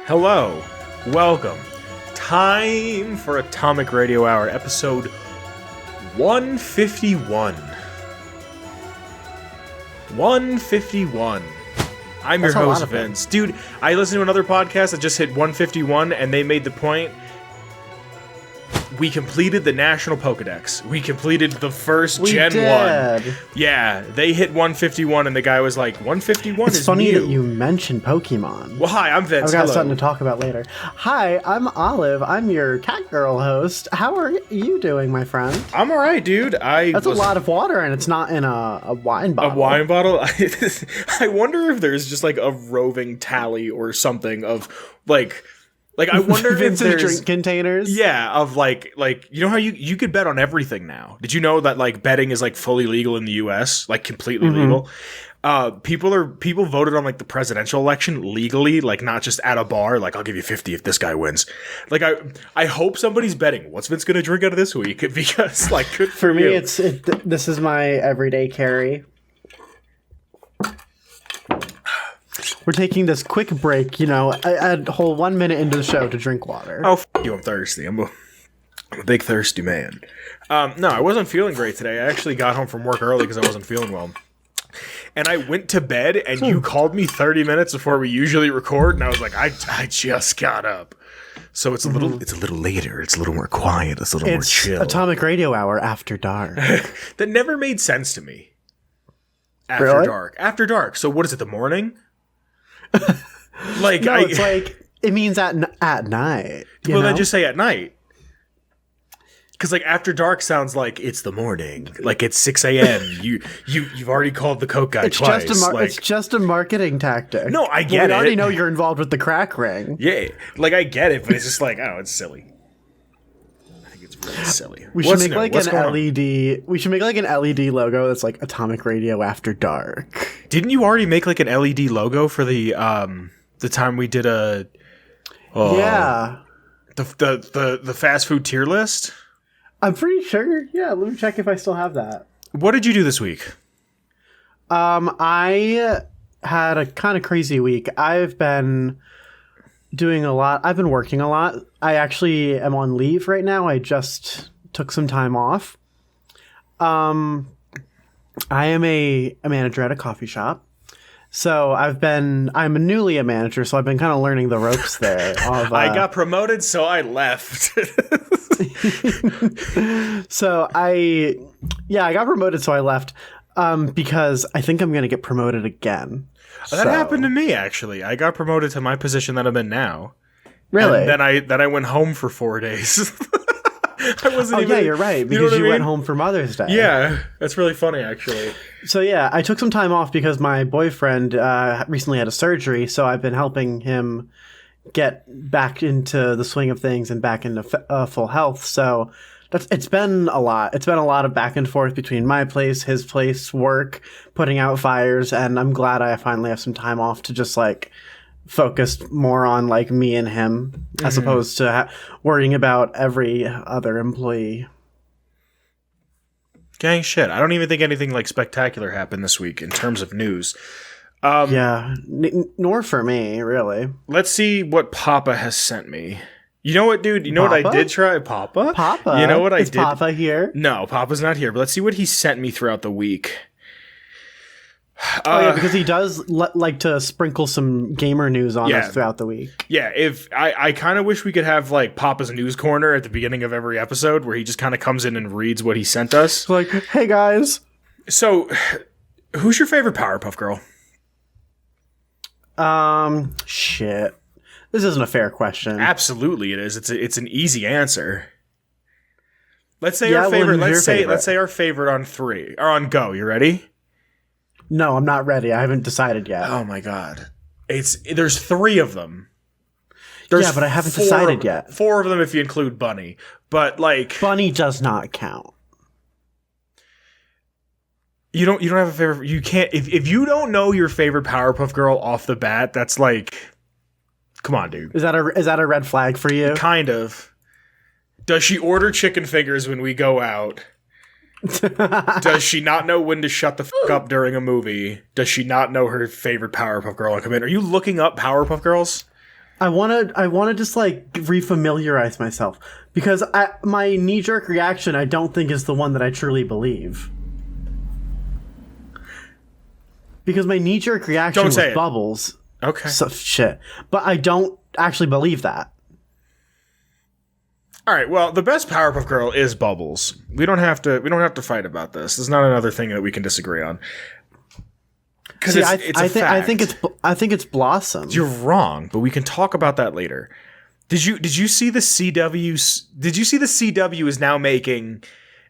Hello, welcome. Time for Atomic Radio Hour, episode 151. 151. I'm your host, Vince. Dude, I listened to another podcast that just hit 151, and they made the point. We completed the National Pokedex. We completed the first Gen 1. Yeah, they hit 151, and the guy was like, 151 is It's funny Mew. that you mentioned Pokemon. Well, hi, I'm Vince. I've got Hello. something to talk about later. Hi, I'm Olive. I'm your cat girl host. How are you doing, my friend? I'm all right, dude. That's a lot of water, and it's not in a wine bottle. A wine bottle? I wonder if there's just like a roving tally or something of like I wonder if Vincent's there's drink containers. Yeah, of like you know how you could bet on everything now. Did you know that like betting is like fully legal in the US, like completely legal? People voted on like the presidential election legally, like not just at a bar, like I'll give you 50 if this guy wins. Like I hope somebody's betting what's Vince going to drink out of this week, because like good For me, this is my everyday carry. We're taking this quick break, a whole 1 minute into the show to drink water. Oh, you, I'm thirsty. I'm a big thirsty man. No, I wasn't feeling great today. I actually got home from work early because I wasn't feeling well. And I went to bed, and you called me 30 minutes before we usually record, and I was like, I just got up. So it's a little later. It's a little more quiet. It's a little more chill. Atomic Radio Hour after dark. That never made sense to me. After Really? dark. After dark. So what is it, the morning? It's like it means at night. Well, then just say at night. Because like after dark sounds like it's the morning, like it's 6 a.m. You've already called the Coke guy twice. It's just a marketing tactic. No, I get it. We already know you're involved with the crack ring. Yeah, like I get it, but it's just like, oh, it's silly. I think it's really silly. We should make like an LED. We should make like an LED logo that's like Atomic Radio After Dark. Didn't you already make like an LED logo for the time we did the fast food tier list? I'm pretty sure. Yeah, let me check if I still have that. What did you do this week? I had a kind of crazy week. I've been doing a lot. I've been working a lot. I actually am on leave right now. I just took some time off. I am a manager at a coffee shop. So I'm newly a manager, so I've been kind of learning the ropes there. I got promoted, so I left. So I got promoted, so I left because I think I'm going to get promoted again. That happened to me, actually. I got promoted to my position that I'm in now. Really? And then I went home for 4 days. Yeah, you're right, because you went home for Mother's Day. Yeah, that's really funny, actually. So yeah, I took some time off because my boyfriend recently had a surgery, so I've been helping him get back into the swing of things and back into full health. So it's been a lot. It's been a lot of back and forth between my place, his place, work, putting out fires, and I'm glad I finally have some time off to just like focus more on like me and him as opposed to worrying about every other employee. Gang shit. I don't even think anything like spectacular happened this week in terms of news. Nor for me, really. Let's see what Papa has sent me. You know what, dude? You know what I did try? Papa? You know what I Is did? Papa here? No, Papa's not here, but let's see what he sent me throughout the week. Because he does like to sprinkle some gamer news on us throughout the week. Yeah, if I kind of wish we could have like Papa's news corner at the beginning of every episode where he just kind of comes in and reads what he sent us. Like, hey guys. So, who's your favorite Powerpuff Girl? Shit. This isn't a fair question. Absolutely, it is. It's an easy answer. Let's say our favorite. Let's say our favorite on 3 or on go. You ready? No, I'm not ready. I haven't decided yet. Oh my god. There's 3 of them. Yeah, but I haven't decided yet. 4 of them if you include Bunny. But like Bunny does not count. You don't have a favorite. You can't if you don't know your favorite Powerpuff Girl off the bat, that's like, come on, dude. Is that a red flag for you? Kind of. Does she order chicken fingers when we go out? Does she not know when to shut the fuck up during a movie? Does she not know her favorite Powerpuff Girl on command? Are you looking up Powerpuff Girls? I want to just like refamiliarize myself because my knee jerk reaction I don't think is the one that I truly believe. Because my knee jerk reaction was Bubbles. Okay. So, shit. But I don't actually believe that. All right. Well, the best Powerpuff Girl is Bubbles. We don't have to fight about this. There's not another thing that we can disagree on. Because I think it's Blossom. You're wrong, but we can talk about that later. Did you see the CW? Did you see the CW is now making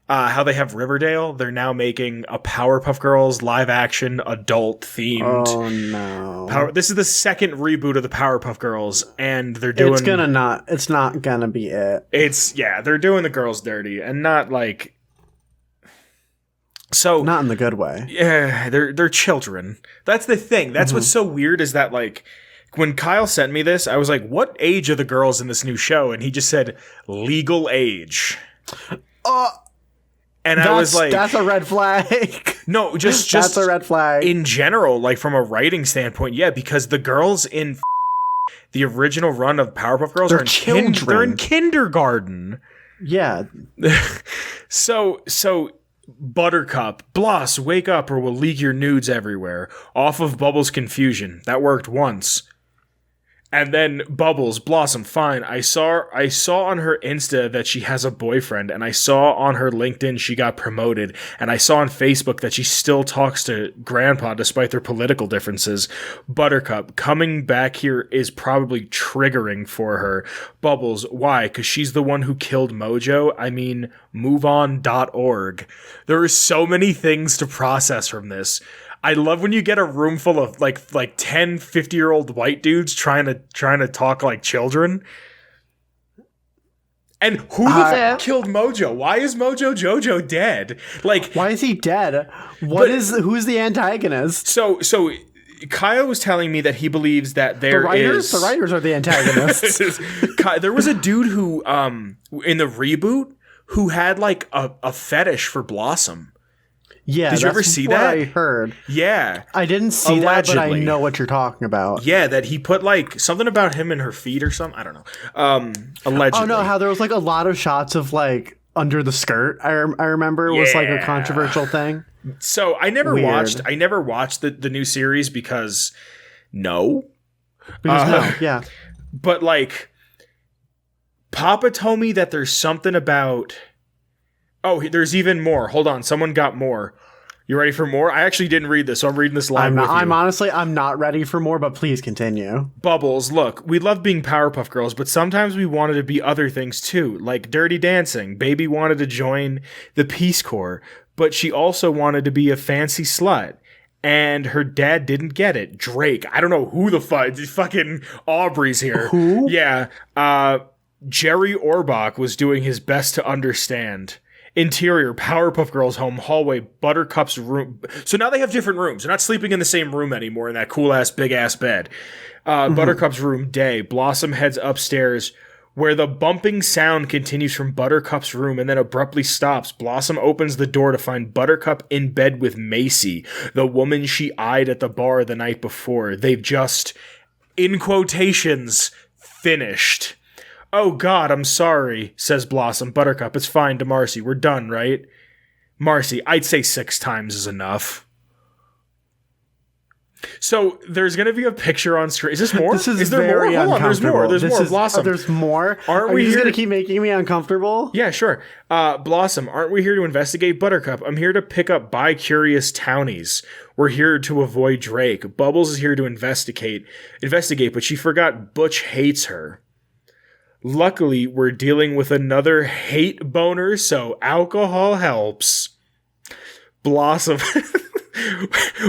how they have Riverdale? They're now making a Powerpuff Girls live action adult themed. Oh no! This is the second reboot of the Powerpuff Girls, and they're doing. It's not gonna be it. They're doing the girls dirty, and not like. So not in the good way. Yeah, they're children. That's the thing. That's what's so weird is that like when Kyle sent me this, I was like, "What age are the girls in this new show?" And he just said legal age. And I was like, "That's a red flag." No, just that's a red flag in general. Like from a writing standpoint, yeah, because the girls in the original run of Powerpuff Girls are children. They're in kindergarten. Yeah. So. Buttercup, Bloss, wake up or we'll leak your nudes everywhere. Off of Bubbles' confusion. That worked once. And then Bubbles, Blossom, fine. I saw on her Insta that she has a boyfriend, and I saw on her LinkedIn she got promoted, and I saw on Facebook that she still talks to Grandpa despite their political differences. Buttercup, coming back here is probably triggering for her. Bubbles, why? Because she's the one who killed Mojo? I mean, moveon.org. There are so many things to process from this. I love when you get a room full of like 10, 50-year-old white dudes trying to talk like children. And who the fuck killed Mojo? Why is Mojo Jojo dead? Like, why is he dead? Who's the antagonist? So Kyle was telling me that he believes that the writers are the antagonists. There was a dude who in the reboot who had like a fetish for Blossom. Yeah, did you ever see that? I heard. Yeah, I didn't see that, but I know what you're talking about. Yeah, that he put like something about him and her feet or something. I don't know. Allegedly. Oh no, how there was like a lot of shots of like under the skirt. I remember it was like a controversial thing. So I never watched the new series because no. Yeah. But like, Papa told me that there's something about. Oh, there's even more. Hold on. Someone got more. You ready for more? I actually didn't read this, so I'm reading this live with you. I'm not ready for more, but please continue. Bubbles, look, we love being Powerpuff Girls, but sometimes we wanted to be other things too, like Dirty Dancing. Baby wanted to join the Peace Corps, but she also wanted to be a fancy slut. And her dad didn't get it. Drake. I don't know who the fuck. Fucking Aubrey's here. Who? Yeah. Jerry Orbach was doing his best to understand. Interior, Powerpuff Girls home, hallway, Buttercup's room. So now they have different rooms. They're not sleeping in the same room anymore in that cool-ass, big-ass bed. Buttercup's room, day. Blossom heads upstairs, where the bumping sound continues from Buttercup's room and then abruptly stops. Blossom opens the door to find Buttercup in bed with Macy, the woman she eyed at the bar the night before. They've just, in quotations, finished. Oh God, I'm sorry, says Blossom. Buttercup, it's fine to Marcy. We're done, right? Marcy, I'd say 6 times is enough. So there's going to be a picture on screen. Is this more? Is there more? Hold on, there's more. There's more. Blossom. There's more? Are we just going to keep making me uncomfortable? Yeah, sure. Blossom, aren't we here to investigate? Buttercup, I'm here to pick up bi-curious townies. We're here to avoid Drake. Bubbles is here to investigate, but she forgot Butch hates her. Luckily, we're dealing with another hate boner, so alcohol helps. Blossom.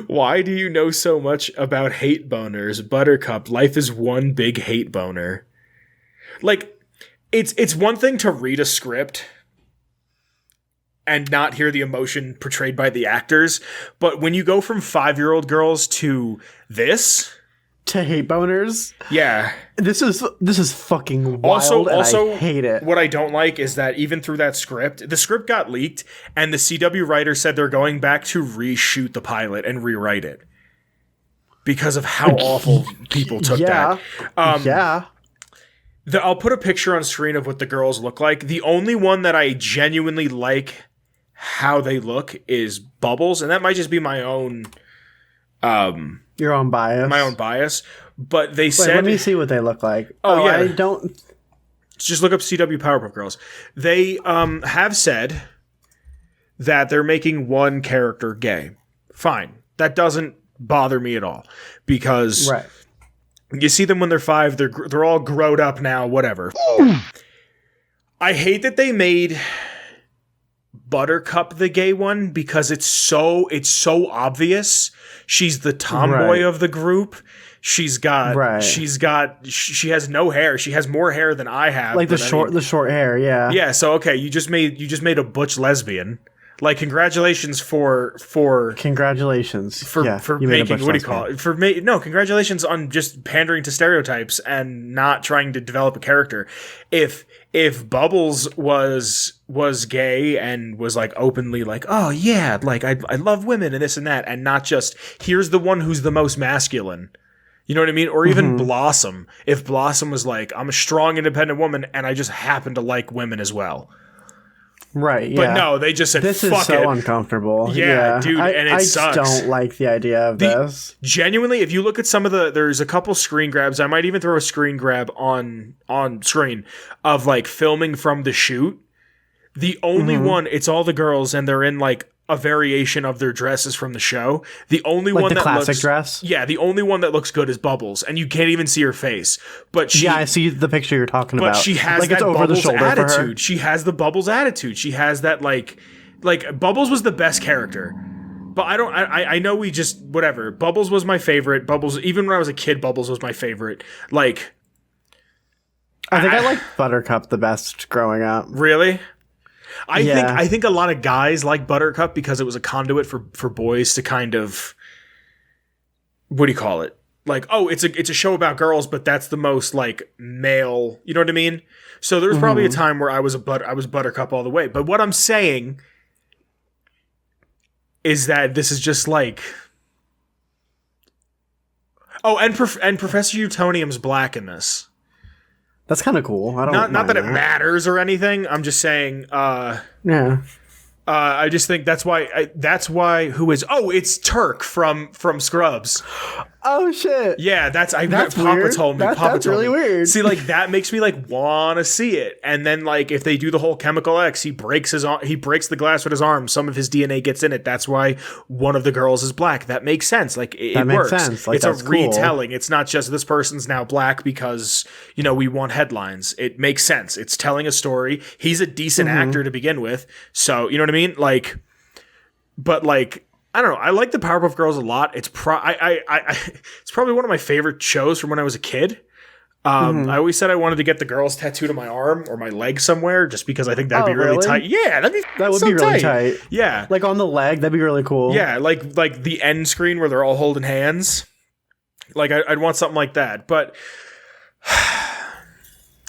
Why do you know so much about hate boners? Buttercup, life is one big hate boner. Like, it's one thing to read a script and not hear the emotion portrayed by the actors, but when you go from 5-year-old girls to this... To hate boners? Yeah. This is fucking wild, also, I hate it. What I don't like is that even through that script, the script got leaked, and the CW writer said they're going back to reshoot the pilot and rewrite it. because of how awful people took that. Yeah. I'll put a picture on screen of what the girls look like. The only one that I genuinely like how they look is Bubbles, and that might just be my own your own bias. My own bias. But they said, let me see what they look like. Oh yeah. I don't just look up CW Powerpuff Girls. They have said that they're making one character gay. Fine. That doesn't bother me at all because right. You see them when they're 5, they're all grown up now, whatever. I hate that they made Buttercup the gay one because it's so obvious. She's the tomboy of the group. She has no hair. She has more hair than I have. Like the short hair, yeah. Yeah, so okay, you just made a butch lesbian. Like congratulations for congratulations for making, what do you call it? Congratulations on just pandering to stereotypes and not trying to develop a character. If Bubbles was gay and was like openly like, oh yeah, like I love women and this and that, and not just here's the one who's the most masculine. You know what I mean? Or even Blossom. If Blossom was like, I'm a strong, independent woman and I just happen to like women as well. Right, yeah. But no, they just said, this fuck is so uncomfortable. Yeah, dude, and it sucks. I don't like the idea of this. Genuinely, if you look at some of there's a couple screen grabs, I might even throw a screen grab on screen of like filming from the shoot. The only one, it's all the girls and they're in like a variation of their dresses from the show. The only like one the that classic looks, dress? Yeah, the only one that looks good is Bubbles, and you can't even see her face. But I see the picture you're talking about. But she has like that it's over Bubbles the shoulder attitude. for her. She has the Bubbles attitude. She has that like Bubbles was the best character. But I know we just whatever. Bubbles was my favorite. Bubbles, even when I was a kid, Bubbles was my favorite. Like I think I liked Buttercup the best growing up. Really? I think a lot of guys like Buttercup because it was a conduit for boys to kind of, what do you call it? Like, oh, it's a show about girls, but that's the most like male, you know what I mean? So there was probably a time where I was Buttercup all the way. But what I'm saying is that this is just like, oh, and Professor Utonium's black in this. That's kind of cool. I don't not that it matters or anything. I'm just saying. Yeah. I just think that's why. It's Turk from Scrubs. Oh shit! Yeah, that's Papa weird. told me. That's really weird. See, like that makes me like want to see it. And then like if they do the whole Chemical X, he breaks the glass with his arm. Some of his DNA gets in it. That's why one of the girls is black. That makes sense. Like it works. Makes sense. Like, it's a retelling. Cool. It's not just this person's now black because we want headlines. It makes sense. It's telling a story. He's a decent actor to begin with. So you know what I mean? Like, but like. I don't know. I like the Powerpuff Girls a lot. It's it's probably one of my favorite shows from when I was a kid. I always said I wanted to get the girls tattooed on my arm or my leg somewhere, just because I think that'd be really tight. Yeah, that would be really tight. Yeah, like on the leg, that'd be really cool. Yeah, like the end screen where they're all holding hands. Like I'd want something like that. But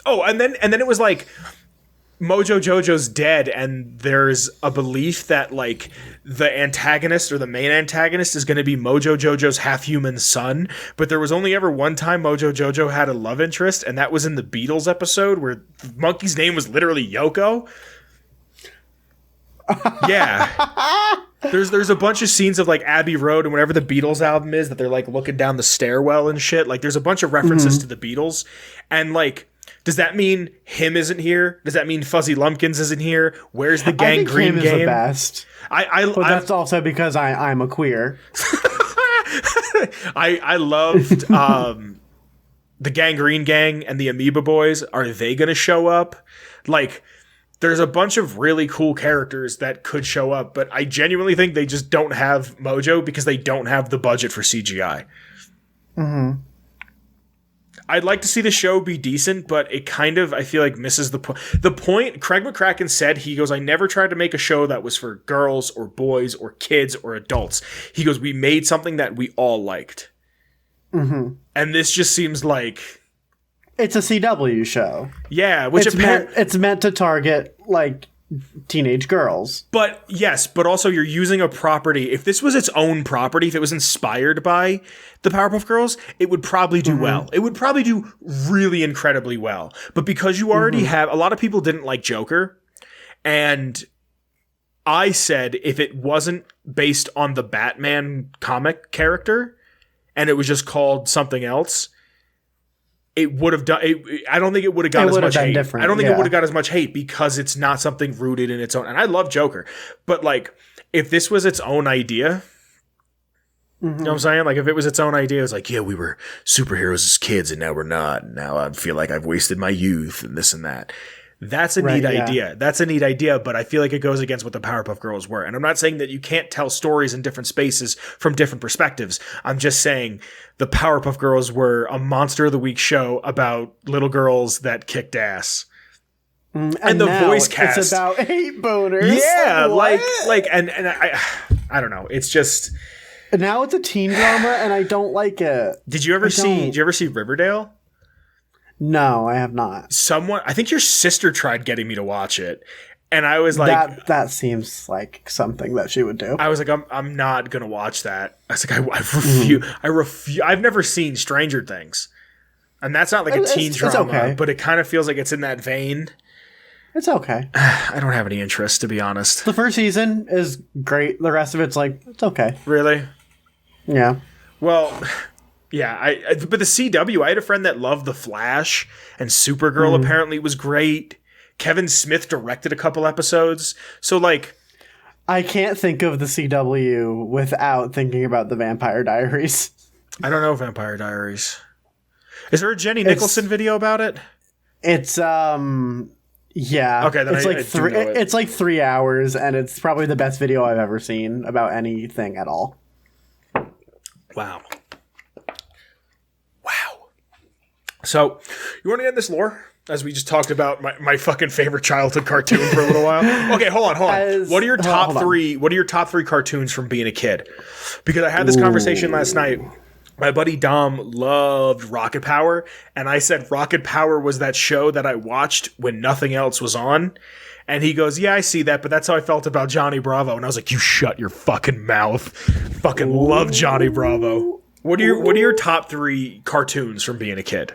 and then it was like, Mojo Jojo's dead, and there's a belief that like the antagonist or the main antagonist is going to be Mojo Jojo's half-human son, but there was only ever one time Mojo Jojo had a love interest, and that was in the Beatles episode where the monkey's name was literally Yoko. Yeah. There's a bunch of scenes of like Abbey Road and whatever the Beatles album is that they're like looking down the stairwell and shit. Like there's a bunch of references to the Beatles, and like, does that mean him isn't here? Does that mean Fuzzy Lumpkins isn't here? Where's the Gangrene Game? Gang? Is the best. But that's also because I'm a queer. I loved the Gangrene Gang and the Amoeba Boys. Are they going to show up? Like, there's a bunch of really cool characters that could show up, but I genuinely think they just don't have Mojo because they don't have the budget for CGI. Mm-hmm. I'd like to see the show be decent, but it kind of, I feel like, misses the point. The point, Craig McCracken said, he goes, I never tried to make a show that was for girls or boys or kids or adults. He goes, we made something that we all liked. Mm-hmm. And this just seems like... It's a CW show. Yeah, which it's meant to target, like, teenage girls. But yes, but also you're using a property. If this was its own property, if it was inspired by the Powerpuff Girls, it would probably do well. It would probably do really incredibly well. But because you already have, a lot of people didn't like Joker, and I said if it wasn't based on the Batman comic character and it was just called something else, it would have done. I don't think it would have got as much hate. I don't think it would have got as much hate because it's not something rooted in its own. And I love Joker, but like if this was its own idea, you know what I'm saying? Like if it was its own idea, it's like, yeah, we were superheroes as kids, and now we're not. And now I feel like I've wasted my youth and this and that. That's a neat idea. That's a neat idea, but I feel like it goes against what the Powerpuff Girls were. And I'm not saying that you can't tell stories in different spaces from different perspectives. I'm just saying the Powerpuff Girls were a Monster of the Week show about little girls that kicked ass. And the voice cast. It's about hate boners. Yeah, and I don't know. It's just now it's a teen drama, and I don't like it. Did you ever see Riverdale? No, I have not. I think your sister tried getting me to watch it, and I was like, that seems like something that she would do. I was like, I'm not gonna watch that. I was like, I refuse. I refuse. I've never seen Stranger Things, and that's not like a teen drama, okay. But it kind of feels like it's in that vein. It's okay. I don't have any interest, to be honest. The first season is great. The rest of it's like, it's okay. Really? Yeah. Well. Yeah, but the CW, I had a friend that loved The Flash, and Supergirl apparently was great. Kevin Smith directed a couple episodes. So, like... I can't think of the CW without thinking about the Vampire Diaries. I don't know Vampire Diaries. Is there a Jenny Nicholson video about it? It's, yeah. Okay, then it's like 3 hours, and it's probably the best video I've ever seen about anything at all. Wow. So, you want to get in this lore? As we just talked about my fucking favorite childhood cartoon for a little while. Okay, hold on. What are your top three? What are your top three cartoons from being a kid? Because I had this conversation last night. My buddy Dom loved Rocket Power, and I said Rocket Power was that show that I watched when nothing else was on. And he goes, yeah, I see that, but that's how I felt about Johnny Bravo. And I was like, you shut your fucking mouth. Fucking love Johnny Bravo. What are your top three cartoons from being a kid?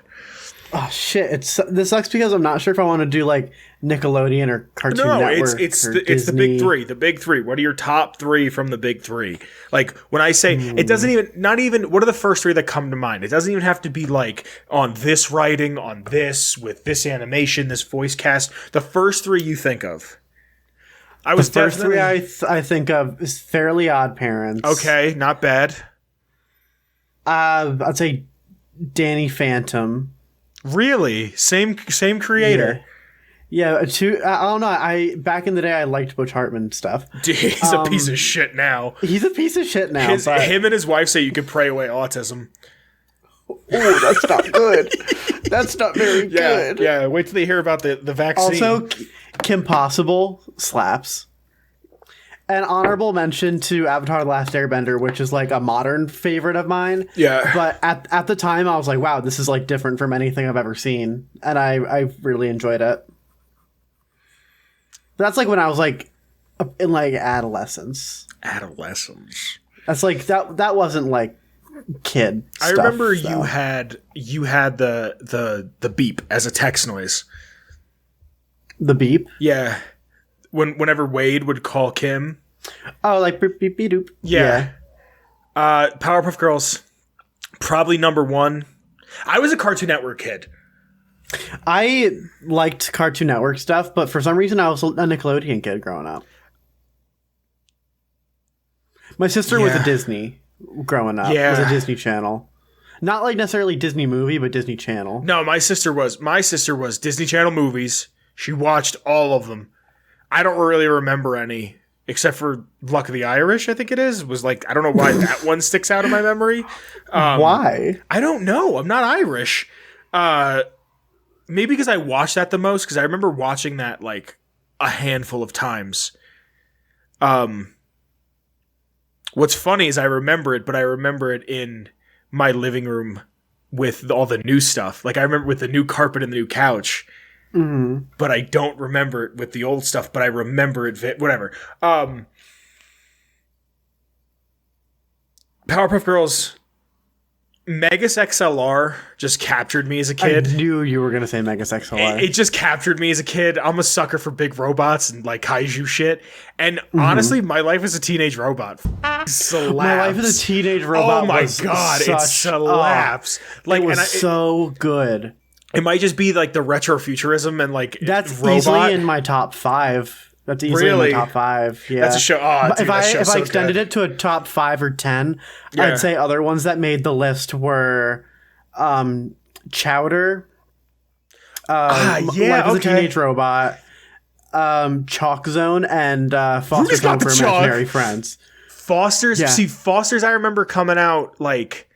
Oh shit! This sucks because I'm not sure if I want to do like Nickelodeon or Cartoon Network. It's the big three. The big three. What are your top three from the big three? Like when I say it doesn't even not even. What are the first three that come to mind? It doesn't even have to be like on this writing, on this with this animation, this voice cast. The first three you think of. The first three I think of is Fairly Odd Parents. Okay, not bad. I'd say Danny Phantom. Really? Same creator. Yeah. I don't know. Back in the day I liked Butch Hartman stuff. Dude, he's a piece of shit now. He's a piece of shit now. Him and his wife say you could pray away autism. Oh, that's not good. That's not very good. Yeah, wait till they hear about the vaccine. Also, Kim Possible slaps. An honorable mention to Avatar: The Last Airbender, which is like a modern favorite of mine. Yeah. But at the time, I was like, wow, this is like different from anything I've ever seen. And I really enjoyed it. That's like when I was like in like adolescence. That's like, that wasn't like kid stuff. I remember you had the beep as a text noise. The beep? Yeah. Whenever Wade would call Kim. Oh, like beep beep beep doop. Yeah. Powerpuff Girls, probably number one. I was a Cartoon Network kid. I liked Cartoon Network stuff, but for some reason I was a Nickelodeon kid growing up. My sister was a Disney growing up. Yeah. It was a Disney Channel. Not like necessarily Disney movie, but Disney Channel. No, my sister was Disney Channel movies. She watched all of them. I don't really remember any, except for Luck of the Irish, I think it is. Was like, I don't know why that one sticks out in my memory. Why? I don't know. I'm not Irish. Maybe because I watched that the most, because I remember watching that like a handful of times. What's funny is I remember it, but I remember it in my living room with all the new stuff. Like I remember with the new carpet and the new couch. but I don't remember it with the old stuff, but I remember it, whatever. Powerpuff Girls, Megas XLR just captured me as a kid. I knew you were going to say Megas XLR. It just captured me as a kid. I'm a sucker for big robots and like kaiju shit. And honestly, my life as a teenage robot slaps. My life as a teenage robot. Oh my god, it slaps. Like, it was so good. It might just be like the retrofuturism and like that's robot. Easily in my top 5. That's easily in my top 5. Yeah, that's a show. Oh, dude, if I extended it to a top 5 or 10, I'd say other ones that made the list were Chowder, Life as a Teenage Robot, Chalk Zone, and Foster's Home for Imaginary Friends. Foster's, see, Foster's. I remember coming out like.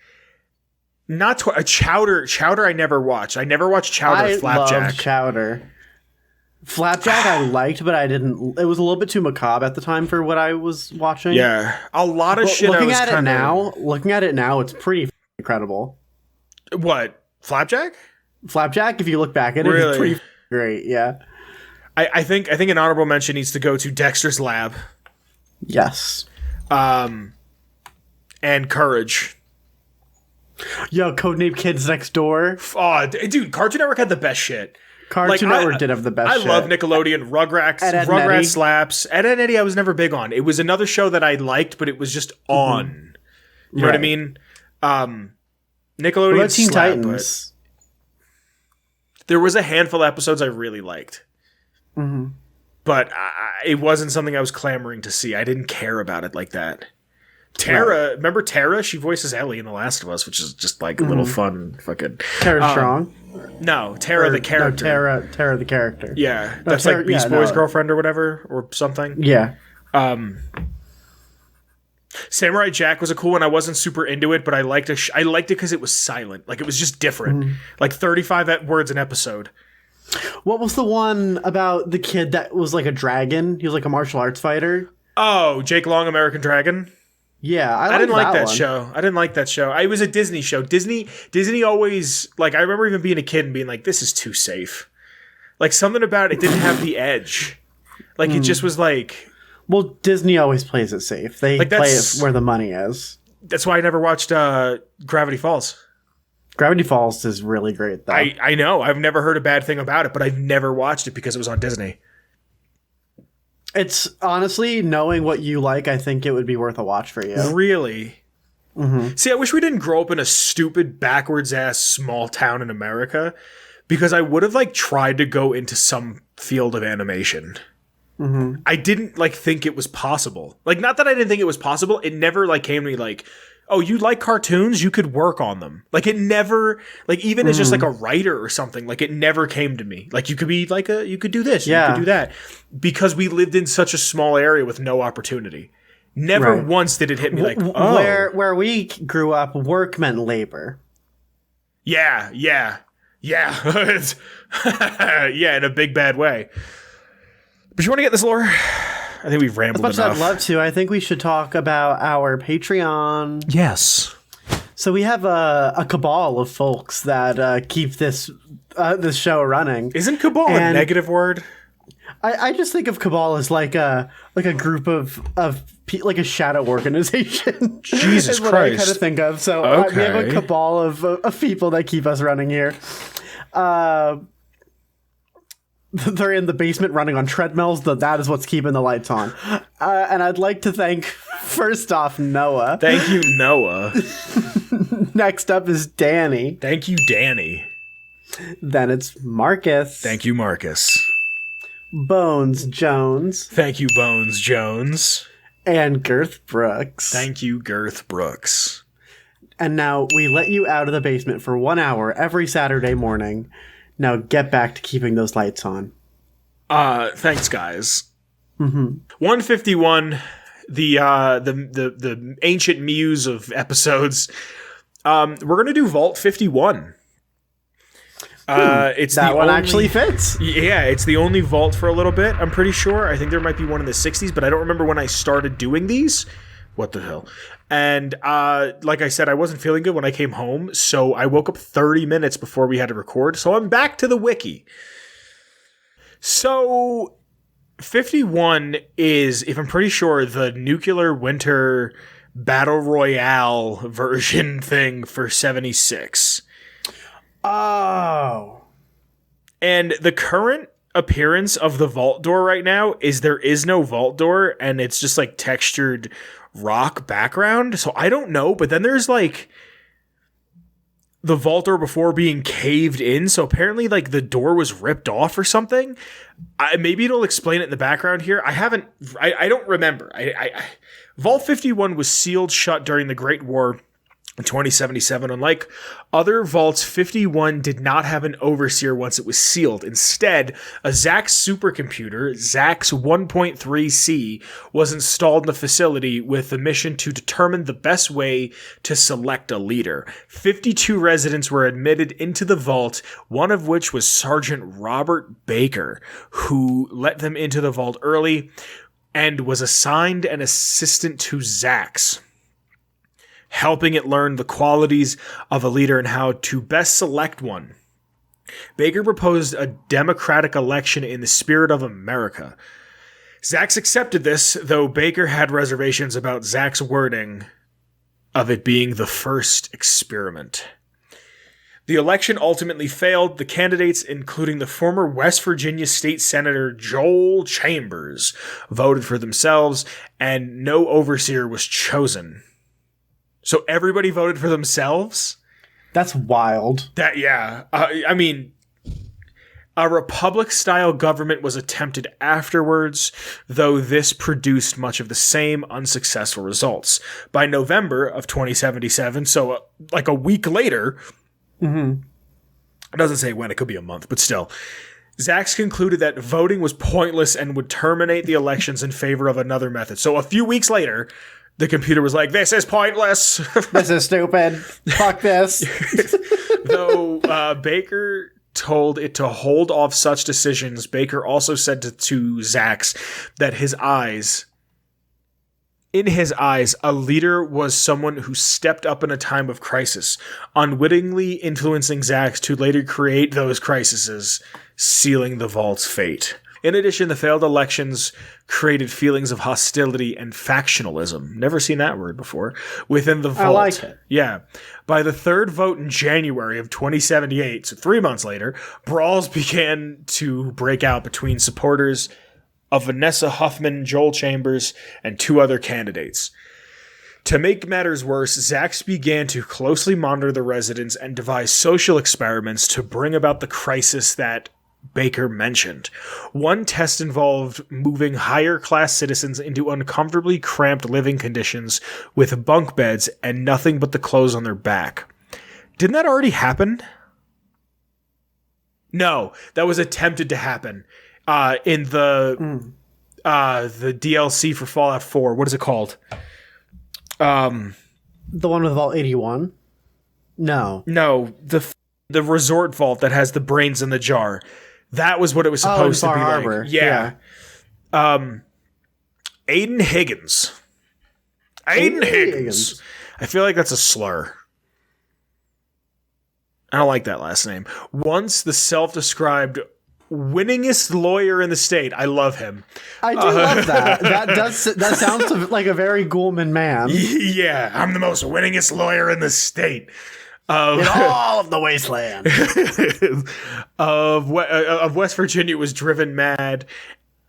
Not Chowder. Chowder, I never watched. I never watched Chowder. Flapjack. Loved Chowder. Flapjack, I liked, but I didn't. It was a little bit too macabre at the time for what I was watching. Yeah, a lot of shit. Looking at it now, it's pretty incredible. What, Flapjack? Flapjack, if you look back at it, it's pretty great. Yeah, I think an honorable mention needs to go to Dexter's Lab. Yes. And Courage. Yo, Codename Kids Next Door. Oh, dude, Cartoon Network had the best shit. Cartoon Network did have the best shit. I love Nickelodeon. Rugrats slaps. Ed, Edd n Eddy I was never big on. It was another show that I liked, but it was just on. You know what I mean? Nickelodeon Teen Titans. There was a handful of episodes I really liked. But it wasn't something I was clamoring to see. I didn't care about it like that. Tara, remember Tara? She voices Ellie in The Last of Us, which is just like a little fun fucking... Tara Strong? No, Tara the character. No, Tara the character. Yeah, that's like Beast Boy's girlfriend or whatever, or something. Yeah. Samurai Jack was a cool one. I wasn't super into it, but I liked it. I liked it because it was silent. Like, it was just different. Like 35 words an episode. What was the one about the kid that was like a dragon? He was like a martial arts fighter. Oh, Jake Long, American Dragon. Yeah, I didn't like that show. I didn't like that show. It was a Disney show. Disney always, like, I remember even being a kid and being like, this is too safe. Like, something about it didn't have the edge. Like, it just was like... Well, Disney always plays it safe. They play it where the money is. That's why I never watched Gravity Falls. Gravity Falls is really great, though. I know. I've never heard a bad thing about it, but I've never watched it because it was on Disney. It's honestly, knowing what you like, I think it would be worth a watch for you. Really? See, I wish we didn't grow up in a stupid, backwards-ass small town in America, because I would have, like, tried to go into some field of animation. I didn't, like, think it was possible. Like, not that I didn't think it was possible, it never, like, came to me like, oh, you like cartoons? You could work on them. Like, it never, like, even as just, like, a writer or something, like, it never came to me. Like, you could be, like, you could do this, you could do that. Because we lived in such a small area with no opportunity. Never once did it hit me like, oh. Where we grew up, work meant labor. Yeah. Yeah, in a big, bad way. But you want to get this, Laura? I think we've rambled enough. As much as I'd love to, I think we should talk about our Patreon. Yes. So we have a cabal of folks that keep this show running. Isn't cabal a negative word? I just think of cabal as like a group of like a shadow organization. Jesus is what Christ. I kind of think of. So we have a cabal of people that keep us running here. They're in the basement running on treadmills. That is what's keeping the lights on. And I'd like to thank, first off, Noah. Thank you, Noah. Next up is Danny. Thank you, Danny. Then it's Marcus. Thank you, Marcus. Bones Jones. Thank you, Bones Jones. And Girth Brooks. Thank you, Girth Brooks. And now we let you out of the basement for 1 hour every Saturday morning. Now get back to keeping those lights on. Thanks, guys. 151, the ancient muse of episodes. We're gonna do Vault 51. It's that the one only, actually fits. Yeah, it's the only vault for a little bit. I'm pretty sure. I think there might be one in the 60s, but I don't remember when I started doing these. What the hell? And like I said, I wasn't feeling good when I came home, so I woke up 30 minutes before we had to record. So I'm back to the wiki. So 51 is, if I'm pretty sure, the nuclear winter battle royale version thing for 76. Oh. And the current appearance of the vault door right now is there is no vault door, and it's just like textured rock background. So I don't know, but then there's like the vault door before being caved in. So apparently like the door was ripped off or something. Maybe it'll explain it in the background here. I don't remember. Vault 51 was sealed shut during the Great War in 2077. Unlike other vaults, 51 did not have an overseer once it was sealed. Instead, a ZAX supercomputer, ZAX 1.3C, was installed in the facility with the mission to determine the best way to select a leader. 52 residents were admitted into the vault, one of which was Sergeant Robert Baker, who let them into the vault early and was assigned an assistant to ZAX, helping it learn the qualities of a leader and how to best select one. Baker proposed a democratic election in the spirit of America. ZAX accepted this, though Baker had reservations about ZAX's wording of it being the first experiment. The election ultimately failed. The candidates, including the former West Virginia State Senator Joel Chambers, voted for themselves, and no overseer was chosen. So everybody voted for themselves? That's wild. I mean, a republic-style government was attempted afterwards, though this produced much of the same unsuccessful results. By November of 2077, so like a week later, it doesn't say when, it could be a month, but still, ZAX concluded that voting was pointless and would terminate the elections in favor of another method. So a few weeks later, the computer was like, this is pointless. This is stupid. Fuck this. Though Baker told it to hold off such decisions, Baker also said to ZAX that in his eyes, a leader was someone who stepped up in a time of crisis, unwittingly influencing ZAX to later create those crises, sealing the vault's fate. In addition, the failed elections created feelings of hostility and factionalism. Never seen that word before. Within the vault. I like it. Yeah. By the third vote in January of 2078, so 3 months later, brawls began to break out between supporters of Vanessa Huffman, Joel Chambers, and 2 other candidates. To make matters worse, ZAX began to closely monitor the residents and devise social experiments to bring about the crisis that Baker mentioned. One test involved moving higher-class citizens into uncomfortably cramped living conditions with bunk beds and nothing but the clothes on their back. Didn't that already happen? No, that was attempted to happen in the DLC for Fallout 4. What is it called? The one with Vault 81? No, the resort vault that has the brains in the jar. That was what it was supposed to be Harbor. like. Yeah. Aiden Higgins. Aiden Higgins. I feel like that's a slur. I don't like that last name. Once the self-described winningest lawyer in the state. I love him. I do love that. That sounds like a very Ghoulman man. Yeah, I'm the most winningest lawyer in the state. In all of the wasteland. of West Virginia was driven mad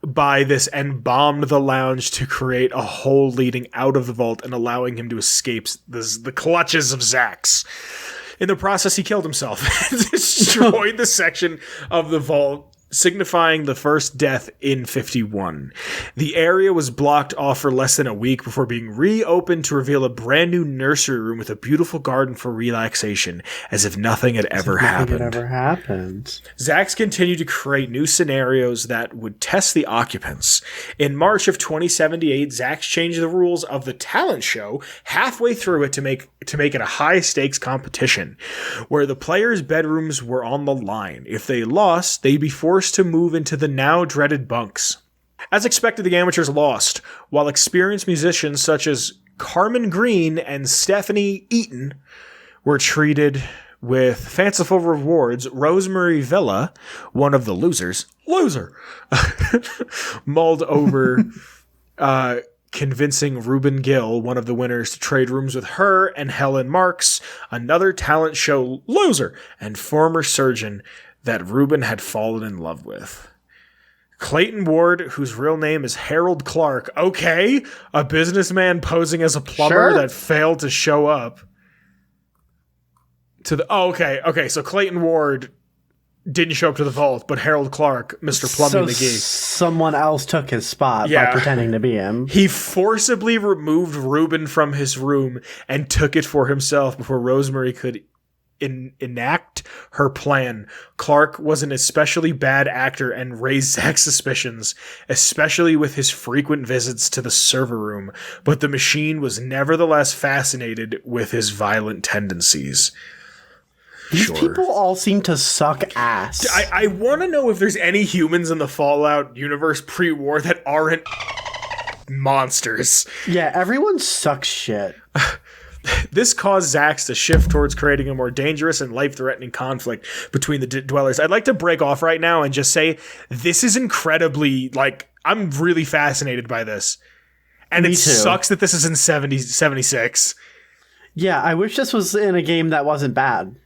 by this and bombed the lounge to create a hole leading out of the vault and allowing him to escape the clutches of ZAX. In the process, he killed himself and destroyed the section of the vault signifying the first death in 51. The area was blocked off for less than a week before being reopened to reveal a brand new nursery room with a beautiful garden for relaxation, as if nothing had ever happened. ZAX continued to create new scenarios that would test the occupants. In March of 2078, ZAX changed the rules of the talent show halfway through it to make it a high-stakes competition, where the players' bedrooms were on the line. If they lost, they'd be forced to move into the now dreaded bunks. As expected, the amateurs lost, while experienced musicians such as Carmen Green and Stephanie Eaton were treated With fanciful rewards, Rosemary Villa, one of the losers, mulled over convincing Reuben Gill, one of the winners, to trade rooms with her and Helen Marks, another talent show loser and former surgeon that Reuben had fallen in love with. Clayton Ward, whose real name is Harold Clark, okay, a businessman posing as a plumber that failed to show up. Okay, so Clayton Ward didn't show up to the vault, but Harold Clark, Mr. Plumbing McGee. Someone else took his spot by pretending to be him. He forcibly removed Reuben from his room and took it for himself before Rosemary could enact her plan. Clark was an especially bad actor and raised Zach's suspicions, especially with his frequent visits to the server room, but the machine was nevertheless fascinated with his violent tendencies. These people all seem to suck ass. I want to know if there's any humans in the Fallout universe pre-war that aren't monsters. Yeah, everyone sucks shit. This caused Zax to shift towards creating a more dangerous and life-threatening conflict between the dwellers. I'd like to break off right now and just say this is incredibly, I'm really fascinated by this. And Me too. Sucks that this is in 76. Yeah, I wish this was in a game that wasn't bad.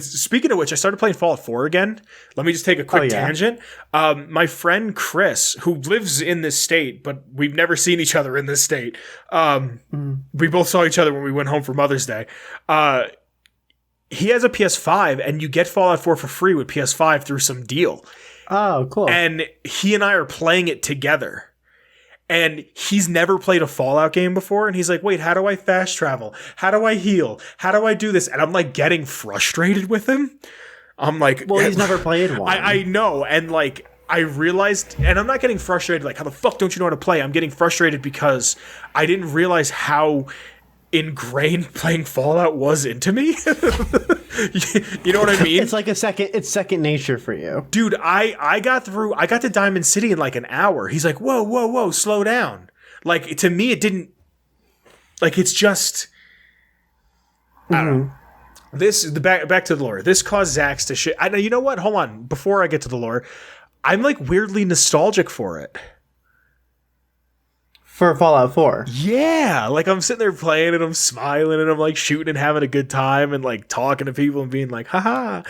Speaking of which, I started playing Fallout 4 again. Let me just take a quick tangent. My friend Chris, who lives in this state, but we've never seen each other in this state. We both saw each other when we went home for Mother's Day. He has a PS5, and you get Fallout 4 for free with PS5 through some deal. Oh, cool. And he and I are playing it together. And he's never played a Fallout game before. And he's like, wait, how do I fast travel? How do I heal? How do I do this? And I'm like getting frustrated with him. I'm like, well, he's never played one. I know. And I realized, and I'm not getting frustrated. How the fuck don't you know how to play? I'm getting frustrated because I didn't realize how ingrained playing Fallout was into me. You know what I mean? It's second nature for you. Dude, I got to Diamond City in an hour. He's like, whoa, slow down. To me, it didn't, it's just, I don't know. Back to the lore. This caused Zax to shit. You know what? Hold on. Before I get to the lore, I'm weirdly nostalgic for it. For Fallout 4. Yeah, I'm sitting there playing and I'm smiling and I'm shooting and having a good time and talking to people and being haha.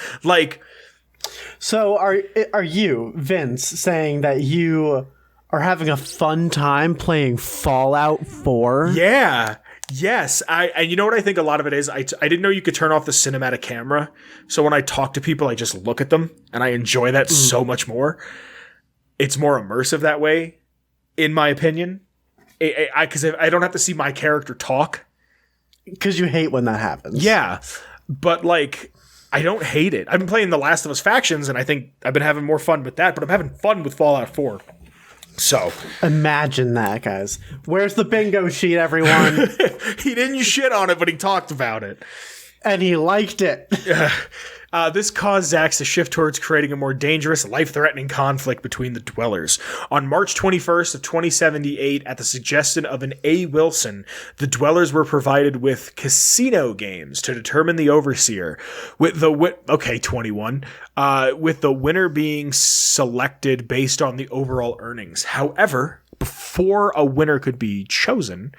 So are you, Vince, saying that you are having a fun time playing Fallout 4? Yeah. Yes. And you know what I think a lot of it is? I didn't know you could turn off the cinematic camera. So when I talk to people, I just look at them and I enjoy that so much more. It's more immersive that way, in my opinion. Because I don't have to see my character talk. Because you hate when that happens. Yeah. But, I don't hate it. I've been playing The Last of Us Factions, and I think I've been having more fun with that, but I'm having fun with Fallout 4. So. Imagine that, guys. Where's the bingo sheet, everyone? He didn't shit on it, but he talked about it. And he liked it. This caused Zax to shift towards creating a more dangerous, life-threatening conflict between the dwellers. On March 21st of 2078, at the suggestion of an A. Wilson, the dwellers were provided with casino games to determine the overseer, with the winner being selected based on the overall earnings. However, before a winner could be chosen,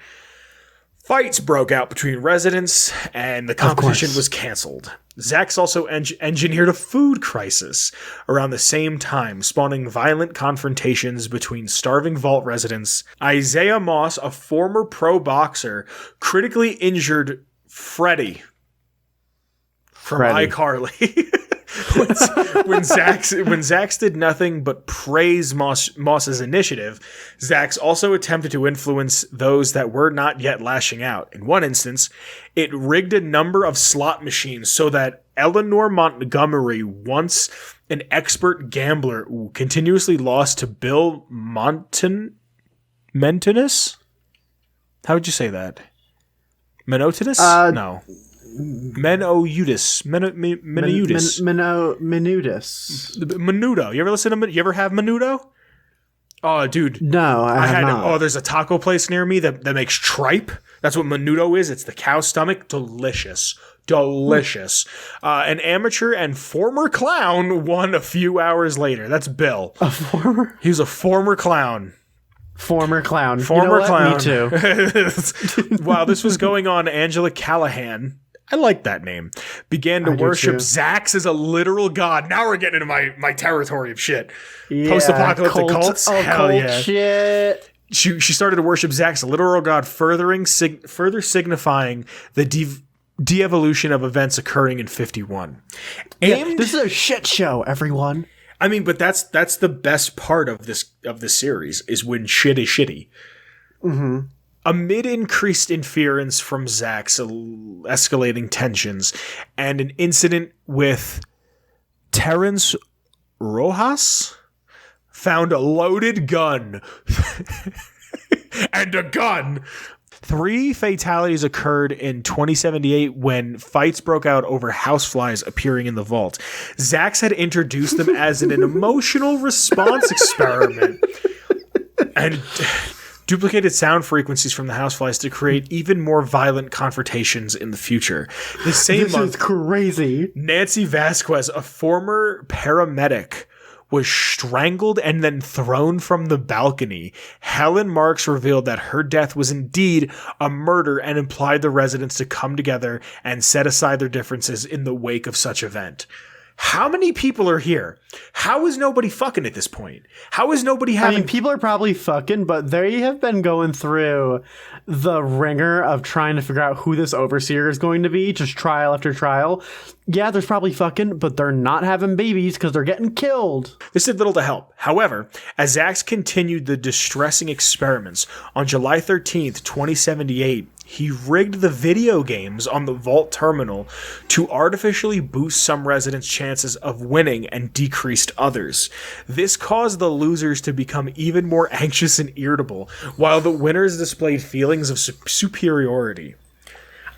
fights broke out between residents, and the competition was canceled. Zax also engineered a food crisis around the same time, spawning violent confrontations between starving vault residents. Isaiah Moss, a former pro boxer, critically injured Freddy from iCarly. when Zax did nothing but praise Moss's initiative, Zax also attempted to influence those that were not yet lashing out. In one instance, it rigged a number of slot machines so that Eleanor Montgomery, once an expert gambler, continuously lost to Bill Mentinus? How would you say that? Menotinus? No. Menoutis. Menoutis. Menudo. You ever listen to You ever have Menudo? Oh, dude. No, I have not. Oh, there's a taco place near me that makes tripe. That's what Menudo is. It's the cow stomach. Delicious. delicious. An amateur and former clown won a few hours later. That's Bill. He was a former clown. Former clown. Former clown. Me too. While this was going on, Angela Callahan, I like that name, began to worship Zax as a literal god. Now we're getting into my territory of shit. Yeah, post-apocalyptic cults? Hell yeah. Shit. She started to worship Zax as a literal god, further signifying the de-evolution of events occurring in 51. This is a shit show, everyone. I mean, but that's the best part of this series is when shit is shitty. Mm-hmm. Amid increased interference from Zax, escalating tensions, and an incident with Terrence Rojas found a loaded gun and a gun. 3 fatalities occurred in 2078 when fights broke out over houseflies appearing in the vault. Zax had introduced them as an emotional response experiment and duplicated sound frequencies from the houseflies to create even more violent confrontations in the future. The same month, is crazy. Nancy Vasquez, a former paramedic, was strangled and then thrown from the balcony. Helen Marks revealed that her death was indeed a murder and implied the residents to come together and set aside their differences in the wake of such event. How many people are here? How is nobody fucking at this point? How is nobody having... I mean, people are probably fucking, but they have been going through the ringer of trying to figure out who this overseer is going to be, just trial after trial. Yeah, there's probably fucking, but they're not having babies because they're getting killed. This did little to help. However, as Zax continued the distressing experiments, on July 13th, 2078, he rigged the video games on the vault terminal to artificially boost some residents' chances of winning and decreased others. This caused the losers to become even more anxious and irritable, while the winners displayed feelings of superiority.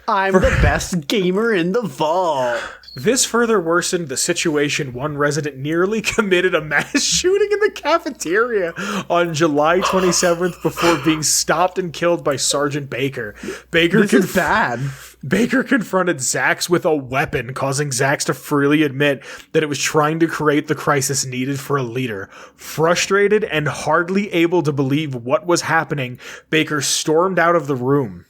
I'm the best gamer in the vault. This further worsened the situation. One resident nearly committed a mass shooting in the cafeteria on July 27th before being stopped and killed by Sergeant Baker. This is bad. Baker confronted Zax with a weapon, causing Zax to freely admit that it was trying to create the crisis needed for a leader. Frustrated and hardly able to believe what was happening, Baker stormed out of the room.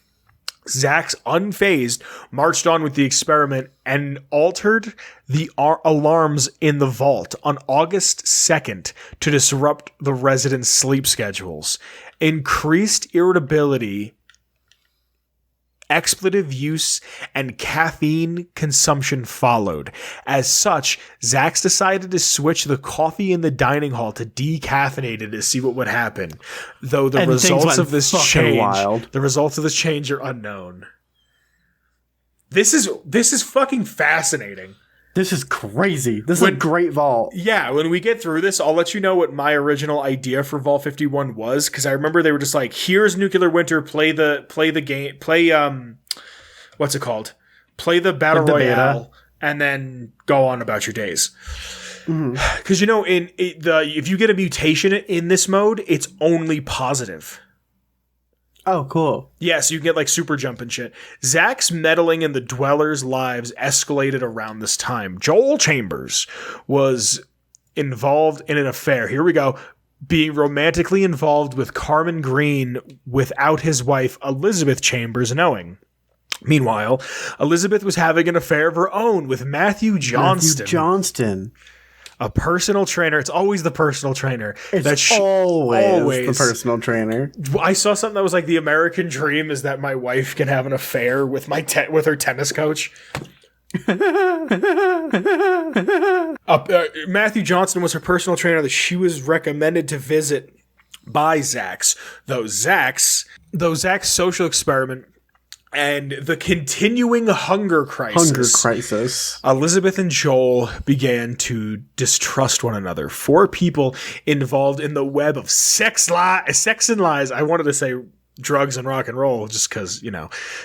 Zax, unfazed, marched on with the experiment and altered the alarms in the vault on August 2nd to disrupt the residents' sleep schedules. Increased irritability, expletive use, and caffeine consumption followed. As such, Zax decided to switch the coffee in the dining hall to decaffeinated to see what would happen. Though the results of this change are unknown. This is fucking fascinating. This is crazy. This is a great vault. Yeah, when we get through this, I'll let you know what my original idea for Vault 51 was, because I remember they were just like, here's Nuclear Winter, play the game, what's it called? Play the Battle Royale, and then go on about your days. Because, if you get a mutation in this mode, it's only positive. Oh, cool. Yeah, so you can get like super jump and shit. Zax's meddling in the dwellers' lives escalated around this time. Joel Chambers was involved in an affair. Here we go. Being romantically involved with Carmen Green without his wife, Elizabeth Chambers, knowing. Meanwhile, Elizabeth was having an affair of her own with Matthew Johnston. A personal trainer. It's always the personal trainer. It's always the personal trainer. I saw something that was like the American dream is that my wife can have an affair with with her tennis coach. Matthew Johnston was her personal trainer that she was recommended to visit by Zax. Though Zax's social experiment and the continuing hunger crisis. Elizabeth and Joel began to distrust one another. 4 people involved in the web of sex and lies. I wanted to say drugs and rock and roll just because,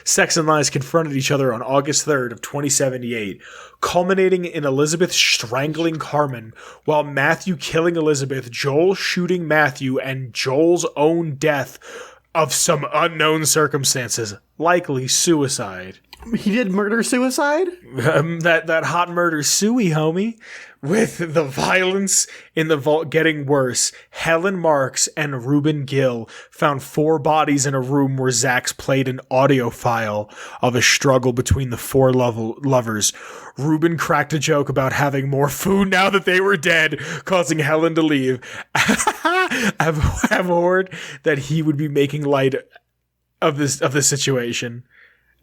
sex and lies confronted each other on August 3rd of 2078, culminating in Elizabeth strangling Carmen while Matthew killing Elizabeth, Joel shooting Matthew, and Joel's own death of some unknown circumstances, likely suicide. He did murder-suicide? That hot murder suey, homie. With the violence in the vault getting worse, Helen Marks and Reuben Gill found 4 bodies in a room where Zax played an audio file of a struggle between the 4 lovers. Reuben cracked a joke about having more food now that they were dead, causing Helen to leave. I've heard that he would be making light of this situation.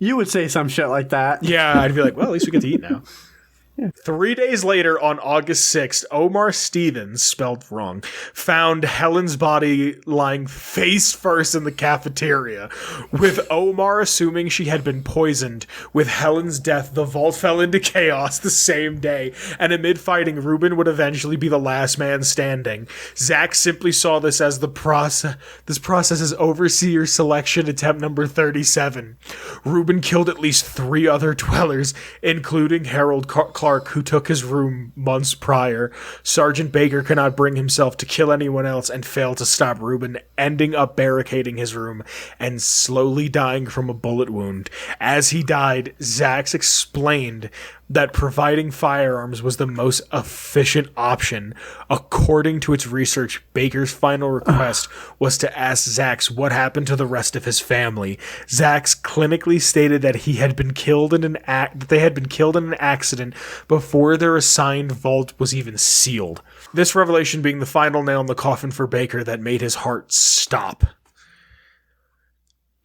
You would say some shit like that. Yeah, I'd be like, well, at least we get to eat now. Yeah. 3 days later, on August 6th, Omar Stevens, spelled wrong, found Helen's body lying face first in the cafeteria. With Omar assuming she had been poisoned, with Helen's death, the vault fell into chaos the same day, and amid fighting, Reuben would eventually be the last man standing. Zax simply saw this as this process as overseer selection attempt number 37. Reuben killed at least 3 other dwellers, including Harold Clark, who took his room months prior. Sergeant Baker cannot bring himself to kill anyone else and failed to stop Reuben, ending up barricading his room and slowly dying from a bullet wound. As he died, Zax explained that providing firearms was the most efficient option. According to its research, Baker's final request was to ask Zax what happened to the rest of his family. Zax clinically stated that they had been killed in an accident before their assigned vault was even sealed. This revelation being the final nail in the coffin for Baker that made his heart stop.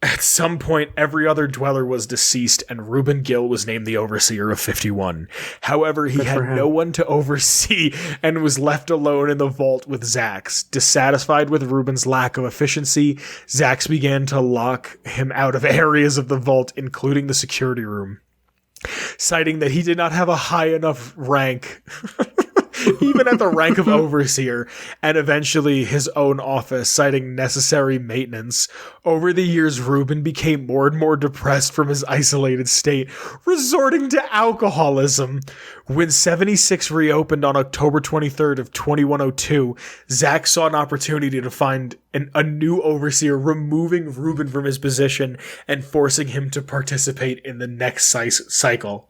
At some point, every other dweller was deceased, and Reuben Gill was named the overseer of 51. However, he had no one to oversee and was left alone in the vault with Zax. Dissatisfied with Reuben's lack of efficiency, Zax began to lock him out of areas of the vault, including the security room, citing that he did not have a high enough rank even at the rank of overseer, and eventually his own office, citing necessary maintenance. Over the years, Reuben became more and more depressed from his isolated state, resorting to alcoholism. When 76 reopened on October 23rd of 2102, Zax saw an opportunity to find a new overseer, removing Reuben from his position and forcing him to participate in the next cycle.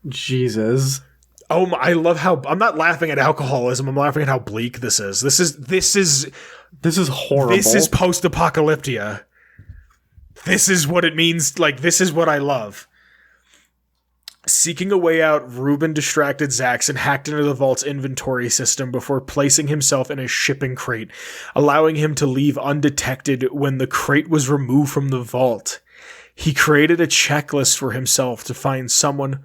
Jesus. Oh, I love how I'm not laughing at alcoholism. I'm laughing at how bleak this is. This is horrible. This is post-apocalyptia. This is what it means. Like, this is what I love. Seeking a way out, Reuben distracted Zax and hacked into the vault's inventory system before placing himself in a shipping crate, allowing him to leave undetected when the crate was removed from the vault. He created a checklist for himself to find someone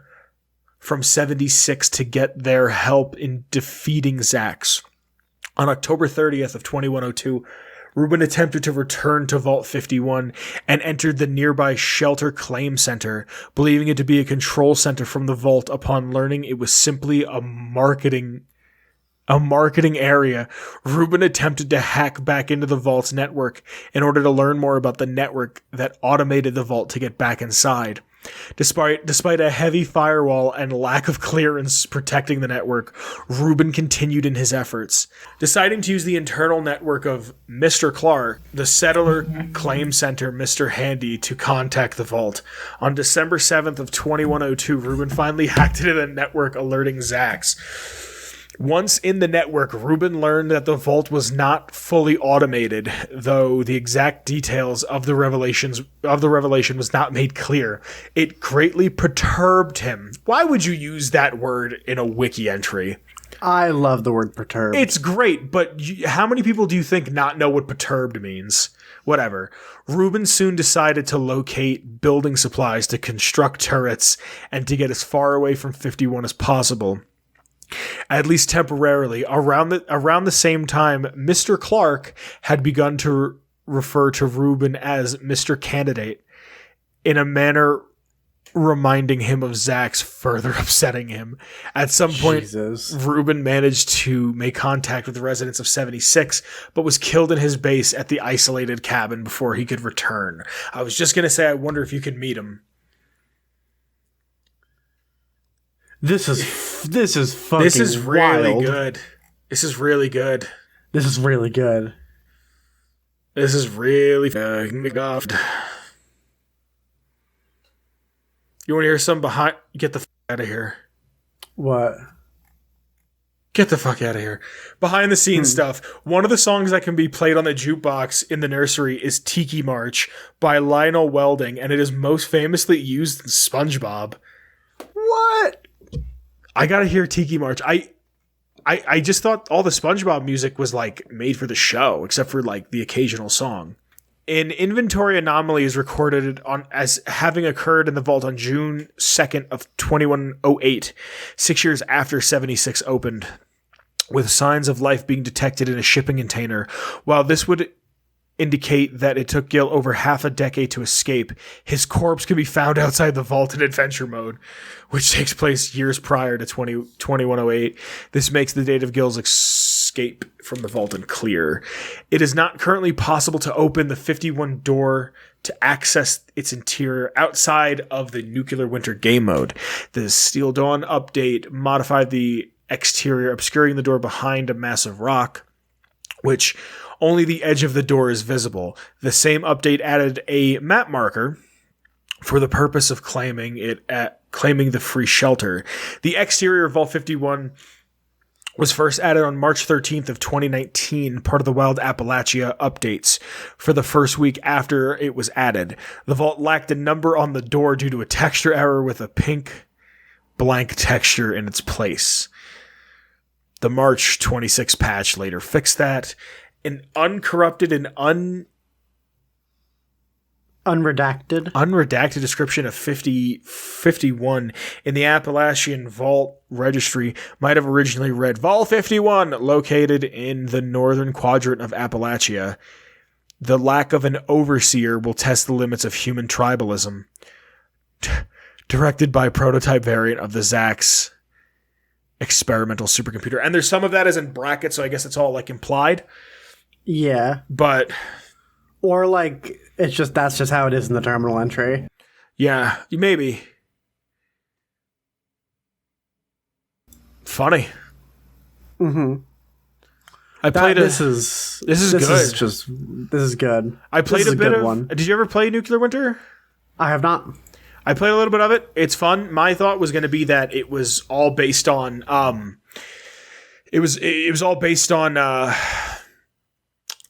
from 76 to get their help in defeating Zax. On October 30th of 2102, Reuben attempted to return to Vault 51 and entered the nearby Shelter Claim Center, believing it to be a control center from the vault upon learning it was simply a marketing area. Reuben attempted to hack back into the vault's network in order to learn more about the network that automated the vault to get back inside. Despite a heavy firewall and lack of clearance protecting the network, Reuben continued in his efforts. Deciding to use the internal network of Mr. Clark, the Settler Claim Center Mr. Handy, to contact the vault. On December 7th of 2102, Reuben finally hacked into the network, alerting Zax. Once in the network, Reuben learned that the vault was not fully automated, though the exact details of the revelation was not made clear. It greatly perturbed him. Why would you use that word in a wiki entry? I love the word perturbed. It's great, but how many people do you think not know what perturbed means? Whatever. Reuben soon decided to locate building supplies to construct turrets and to get as far away from 51 as possible. At least temporarily. Around the same time, Mr. Clark had begun to refer to Reuben as Mr. Candidate, in a manner reminding him of Zax, further upsetting him. At some point, Reuben managed to make contact with the residents of 76, but was killed in his base at the isolated cabin before he could return. I was just going to say, I wonder if you could meet him. This is fucking This is really wild. good. This is really good. This is really good. This is really good. You want to hear some behind? Get the fuck out of here. What? Get the fuck out of here. Behind the scenes stuff. One of the songs that can be played on the jukebox in the nursery is Tiki March by Lionel Welding, and it is most famously used in SpongeBob. What? I gotta hear Tiki March. I just thought all the SpongeBob music was like made for the show, except for like the occasional song. An inventory anomaly is recorded on as having occurred in the vault on June 2nd of 2108, 6 years after 76 opened, with signs of life being detected in a shipping container. While this would indicate that it took Gil over half a decade to escape, his corpse can be found outside the vault in adventure mode, which takes place years prior to 2108. This makes the date of Gil's escape from the vault unclear. It is not currently possible to open the 51 door to access its interior outside of the Nuclear Winter game mode. The Steel Dawn update modified the exterior, obscuring the door behind a massive rock, which only the edge of the door is visible. The same update added a map marker for the purpose of claiming the free shelter. The exterior of Vault 51 was first added on March 13th of 2019, part of the Wild Appalachia updates. For the first week after it was added, the vault lacked a number on the door due to a texture error with a pink blank texture in its place. The March 26 patch later fixed that. An uncorrupted and unredacted description of 51 in the Appalachian Vault Registry might have originally read Vault 51, located in the northern quadrant of Appalachia. The lack of an overseer will test the limits of human tribalism. Directed by prototype variant of the Zax experimental supercomputer. And there's some of that is in brackets, so I guess it's all like implied. Yeah. But or like that's just how it is in the terminal entry. Yeah, maybe. Funny. Mm-hmm. I played this is good. This is good. I played a bit of one. Did you ever play Nuclear Winter? I have not. I played a little bit of it. It's fun. My thought was going to be that it was all based on it was all based on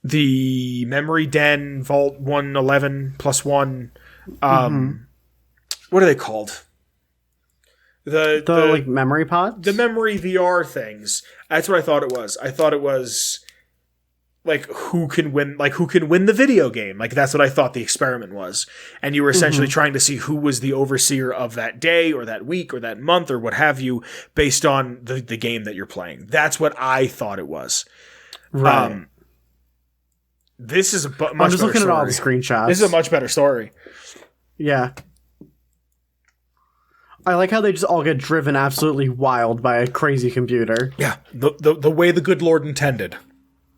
the Memory Den Vault 111 plus 1 what are they called? The like memory pods? The memory VR things. That's what I thought it was. I thought it was like who can win the video game. Like that's what I thought the experiment was. And you were essentially trying to see who was the overseer of that day or that week or that month or what have you based on the game that you're playing. That's what I thought it was. Right. This is a much better story. I'm just looking at all the screenshots. This is a much better story. Yeah. I like how they just all get driven absolutely wild by a crazy computer. Yeah, the way the good Lord intended.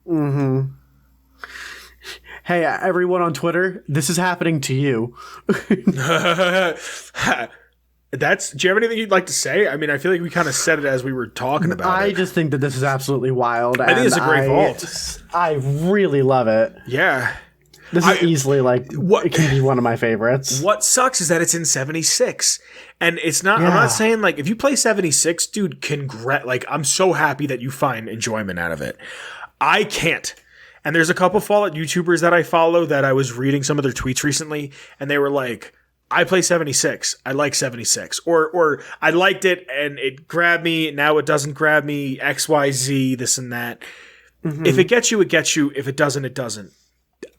Mm-hmm. Hey, everyone on Twitter, this is happening to you. Do you have anything you'd like to say? I mean, I feel like we kind of said it as we were talking about it. I just think that this is absolutely wild. I think it's a great vault. I really love it. Yeah. This is easily it can be one of my favorites. What sucks is that it's in 76. And it's not, I'm not saying like, if you play 76, dude, I'm so happy that you find enjoyment out of it. I can't. And there's a couple Fallout YouTubers that I follow that I was reading some of their tweets recently, and they were like, I play 76. I like 76. Or I liked it and it grabbed me. Now it doesn't grab me. XYZ, this and that. Mm-hmm. If it gets you, it gets you. If it doesn't, it doesn't.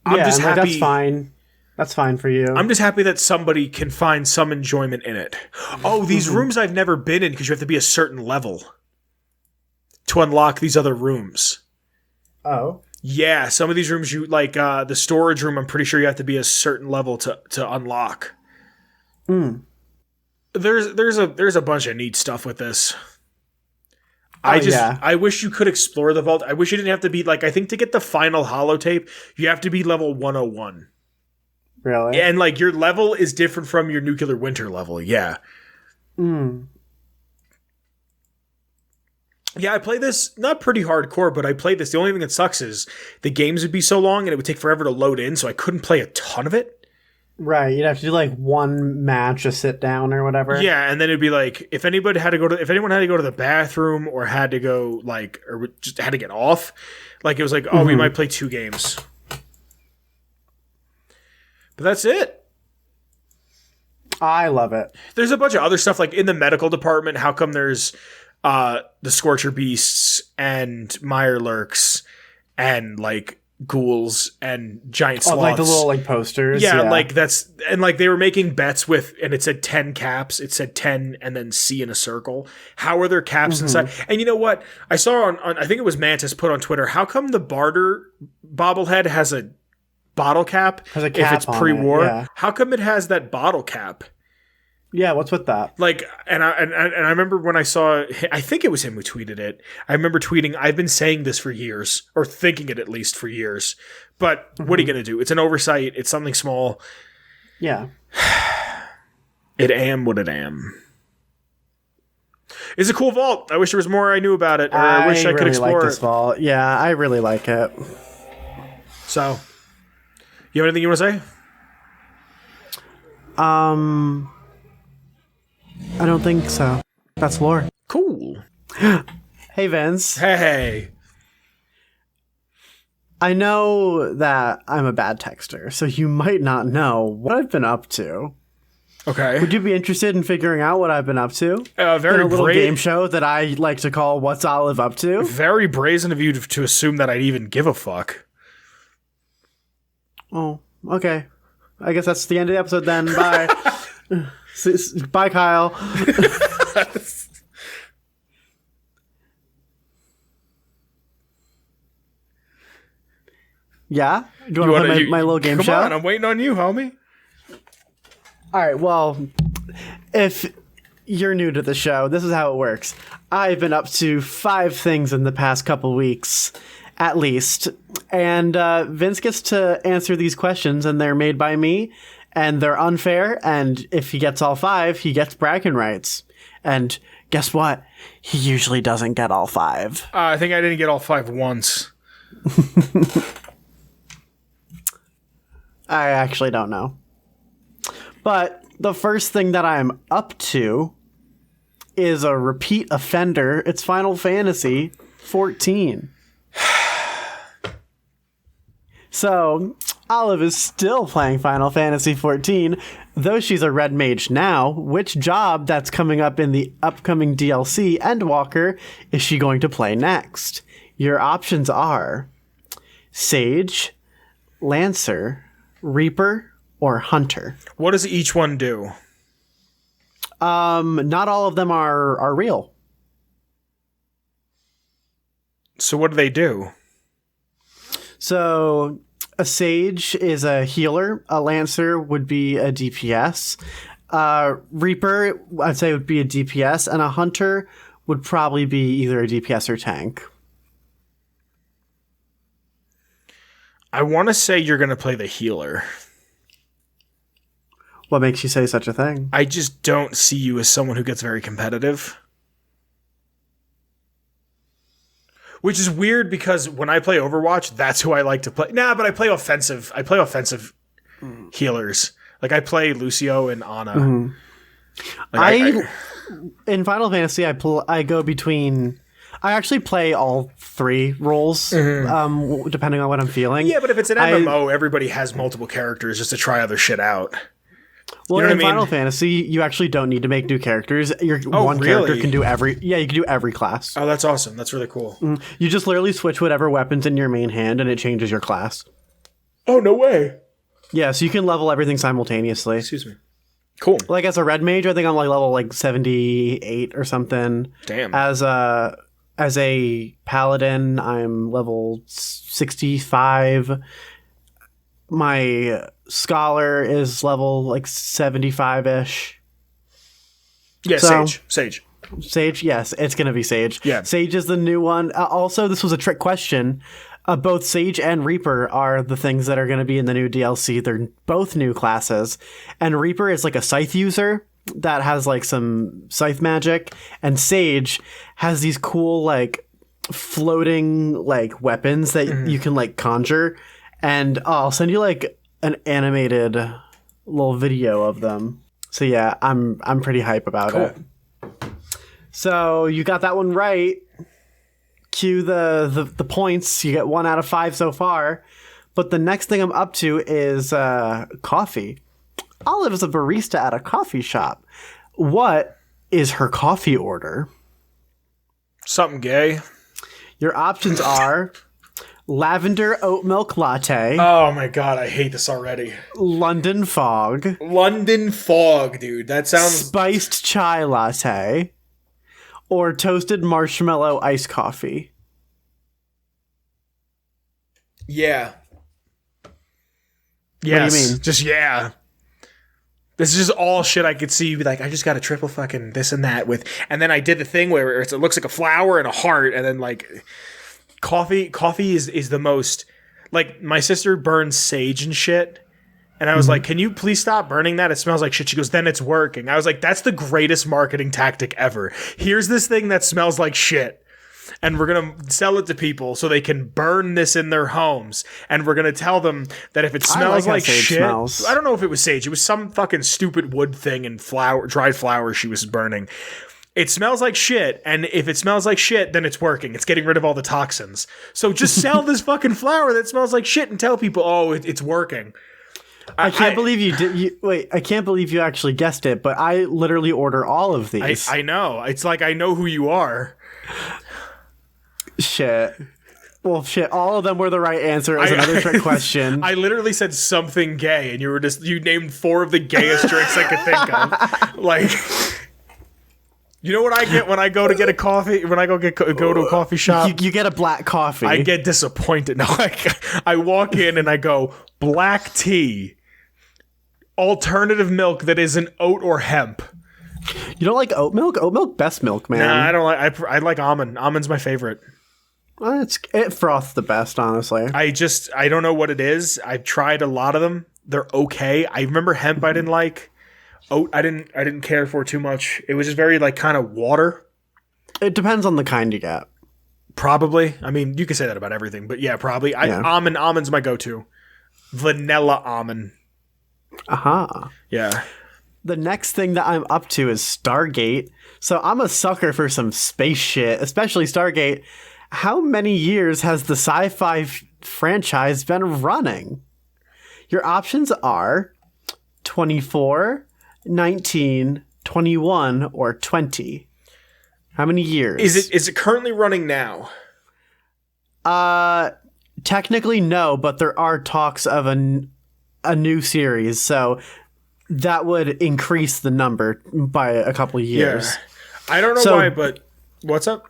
I'm just happy. That's fine. That's fine for you. I'm just happy that somebody can find some enjoyment in it. Oh, these rooms I've never been in because you have to be a certain level to unlock these other rooms. Oh. Yeah, some of these rooms you like the storage room, I'm pretty sure you have to be a certain level to unlock. Mm. There's a bunch of neat stuff with this. I wish you could explore the vault. I wish you didn't have to be like, I think to get the final holotape, you have to be level 101. Really? And like your level is different from your Nuclear Winter level. Yeah. Mm. Yeah, I play this not pretty hardcore, but I played this. The only thing that sucks is the games would be so long and it would take forever to load in, so I couldn't play a ton of it. Right, you'd have to do like one match, a sit down or whatever. Yeah, and then it'd be like if anyone had to go to the bathroom or had to go like or just had to get off, like it was like, oh, we might play 2 games. But that's it. I love it. There's a bunch of other stuff like in the medical department. How come there's the Scorcher Beasts and Mirelurks and like ghouls and giant sloths? Like the little like posters. Yeah, like that's and like they were making bets with, and it said 10 caps. It said 10 and then C in a circle. How are there caps inside? And you know what? I saw on I think it was Mantis put on Twitter. How come the Barter bobblehead has a bottle cap? Has a cap if it's on pre-war? it, yeah. How come it has that bottle cap? Yeah, what's with that? Like, and I remember when I saw, I think it was him who tweeted it. I remember tweeting, I've been saying this for years, or thinking it at least for years. But what are you going to do? It's an oversight. It's something small. Yeah. It am what it am. It's a cool vault. I wish there was more I knew about it, or I wish I could really explore like this vault. Yeah, I really like it. So, you have anything you want to say? I don't think so. That's lore. Cool. Hey, Vince. Hey. I know that I'm a bad texter, so you might not know what I've been up to. Okay. Would you be interested in figuring out what I've been up to? Very in a little game show that I like to call What's Olive Up To? Very brazen of you to assume that I'd even give a fuck. Oh, okay. I guess that's the end of the episode then. Bye. Bye, Kyle. Yeah? Do you want to play my little game show? Come on, I'm waiting on you, homie. All right, well, if you're new to the show, this is how it works. I've been up to 5 things in the past couple weeks, at least. And Vince gets to answer these questions, and they're made by me, and they're unfair. And if he gets all 5, he gets bragging rights. And guess what? He usually doesn't get all 5. I think I didn't get all 5 once. I actually don't know. But the first thing that I'm up to is a repeat offender. It's Final Fantasy 14. So, Olive is still playing Final Fantasy 14, though she's a red mage now. Which job that's coming up in the upcoming DLC, Endwalker, is she going to play next? Your options are Sage, Lancer, Reaper, or Hunter. What does each one do? Not all of them are real. So what do they do? So a Sage is a healer. A Lancer would be a DPS. Reaper, I'd say, would be a DPS. And a Hunter would probably be either a DPS or tank. I want to say you're going to play the healer. What makes you say such a thing? I just don't see you as someone who gets very competitive. Which is weird because when I play Overwatch, that's who I like to play. Nah, but I play offensive. I play offensive healers. Like I play Lucio and Ana. Mm-hmm. Like in Final Fantasy, I go between. I actually play all 3 roles, depending on what I'm feeling. Yeah, but if it's an MMO, everybody has multiple characters just to try other shit out. Well, you know in Final Fantasy, you actually don't need to make new characters. Character can do every. Yeah, you can do every class. Oh, that's awesome. That's really cool. You just literally switch whatever weapons in your main hand, and it changes your class. Oh, no way. Yeah, so you can level everything simultaneously. Excuse me. Cool. Like as a red mage, I think I'm like level 78 or something. Damn. As a paladin, I'm level 65. My scholar is level like 75-ish. Yeah, So- Sage. Sage, yes, it's going to be Sage. Yeah. Sage is the new one. Also, this was a trick question. Both Sage and Reaper are the things that are going to be in the new DLC. They're both new classes. And Reaper is like a scythe user that has like some scythe magic. And Sage has these cool like floating like weapons that you can like conjure. And I'll send you like an animated little video of them. So yeah, I'm pretty hype about it. So you got that one right. Cue the points. You get 1 out of 5 so far. But the next thing I'm up to is coffee. Olive is a barista at a coffee shop. What is her coffee order? Something gay. Your options are lavender oat milk latte. Oh my god, I hate this already. London fog. London fog, dude. That sounds... Spiced chai latte. Or toasted marshmallow iced coffee. Yeah. Yes. What do you mean? Just yeah. This is just all shit I could see. Be like, I just got a triple fucking this and that with, and then I did the thing where it looks like a flower and a heart, and then like coffee is the most, like, my sister burns sage and shit, and I was like, can you please stop burning that? It smells like shit. She goes, then it's working. I was like, that's the greatest marketing tactic ever. Here's this thing that smells like shit, and we're going to sell it to people so they can burn this in their homes. And we're going to tell them that if it smells like shit, smells. I don't know if it was sage. It was some fucking stupid wood thing and dried flower she was burning. It smells like shit. And if it smells like shit, then it's working. It's getting rid of all the toxins. So just sell this fucking flower that smells like shit and tell people, oh, it's working. I can't believe you did. Wait, I can't believe you actually guessed it, but I literally order all of these. I know. It's like, I know who you are. Shit. Well, shit. All of them were the right answer as another trick question. I literally said something gay, and you named 4 of the gayest tricks I could think of. Like, you know what I get when I go to get a coffee? When I go to a coffee shop, you get a black coffee. I get disappointed. No, I walk in and I go, black tea, alternative milk that isn't oat or hemp. You don't like oat milk? Oat milk, best milk, man. Nah, I don't like. I like almond. Almond's my favorite. It froths the best, honestly. I don't know what it is. I've tried a lot of them. They're okay. I remember hemp I didn't like. Oat I didn't care for too much. It was just very like kind of water. It depends on the kind you get. Probably. I mean, you can say that about everything, but yeah, probably. Almond's my go-to. Vanilla almond. Aha. Yeah. The next thing that I'm up to is Stargate. So I'm a sucker for some space shit, especially Stargate. How many years has the sci-fi franchise been running? Your options are 24, 19, 21, or 20. How many years? Is it currently running now? Technically no, but there are talks of a new series, so that would increase the number by a couple of years. Yeah. I don't know why, but what's up?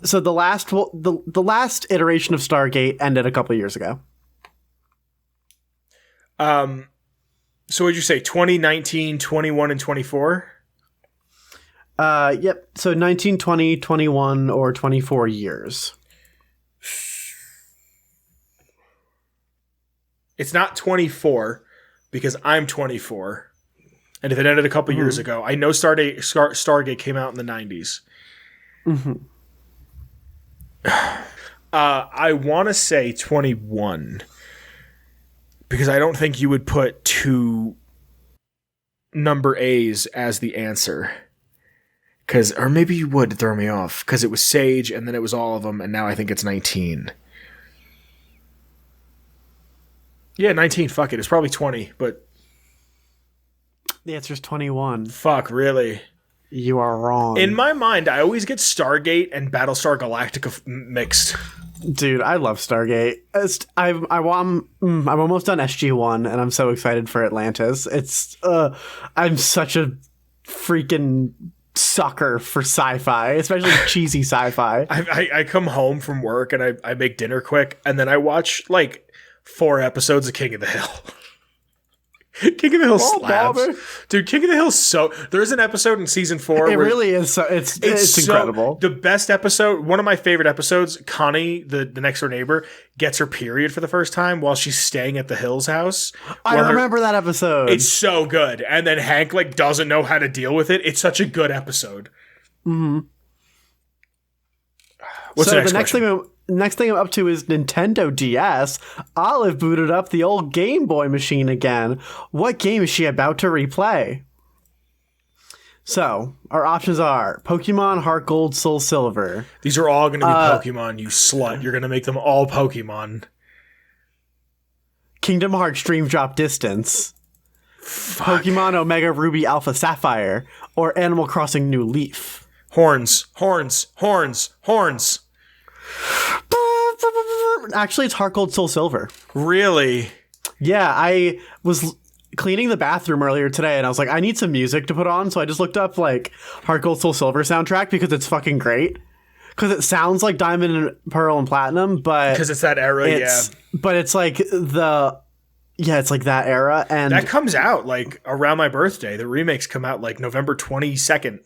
So the last iteration of Stargate ended a couple of years ago. So would you say 20, 19, 21, and 24? Yep. So 19, 20, 21, or 24 years. It's not 24 because I'm 24. And if it ended a couple years ago, I know Stargate came out in the 90s. Mm-hmm. I want to say 21 because I don't think you would put 2 number A's as the answer. Or maybe you would throw me off because it was Sage and then it was all of them, and now I think it's 19. Yeah, 19. Fuck it. It's probably 20, but the answer is 21. Fuck, really? You are wrong. In my mind, I always get Stargate and Battlestar Galactica mixed. Dude, I love Stargate. I'm almost done SG-1, and I'm so excited for Atlantis. I'm such a freaking sucker for sci-fi, especially cheesy sci-fi. I come home from work, and I make dinner quick, and then I watch, like, 4 episodes of King of the Hill. King of the Hill slaps. Bobby. Dude, King of the Hill there's an episode in season 4 it really is it's incredible. The best episode, one of my favorite episodes, Connie, the next door neighbor, gets her period for the first time while she's staying at the Hill's house. I remember that episode. It's so good. And then Hank like doesn't know how to deal with it. It's such a good episode. Mm-hmm. What's the next question? next thing I'm up to is Nintendo DS. Olive booted up the old Game Boy machine again. What game is she about to replay? So, our options are Pokemon, Heart Gold, Soul Silver. These are all going to be Pokemon, you slut. You're going to make them all Pokemon. Kingdom Hearts Dream Drop Distance. Fuck. Pokemon Omega Ruby Alpha Sapphire. Or Animal Crossing New Leaf. Horns. Horns. Horns. Horns. Actually, it's Heart Gold, Soul Silver. Really? Yeah, I was cleaning the bathroom earlier today, and I was like, I need some music to put on, so I just looked up, like, Heart Gold, Soul Silver soundtrack, because it's fucking great. Because it sounds like Diamond and Pearl and Platinum, but... Because it's that era, yeah. But it's like it's like that era, and... That comes out, like, around my birthday. The remakes come out, like, November 22nd.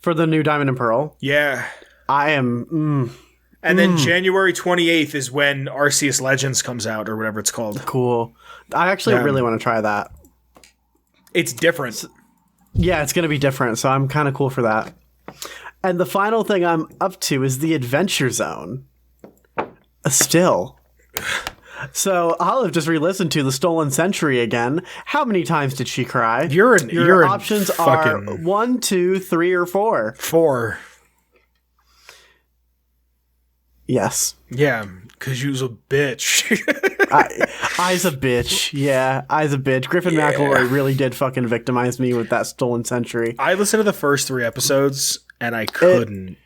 For the new Diamond and Pearl? Yeah. I am... And then January 28th is when Arceus Legends comes out, or whatever it's called. Cool. I actually really want to try that. It's different. Yeah, it's going to be different, so I'm kind of cool for that. And the final thing I'm up to is the Adventure Zone. Still. So Olive just re-listened to The Stolen Century again. How many times did she cry? Your options are 1, 2, 3, or 4. 4. Yes. Yeah, because you was a bitch. I's a bitch. Yeah, I's a bitch. Griffin McElroy really did fucking victimize me with that Stolen Century. I listened to the first 3 episodes, and I couldn't.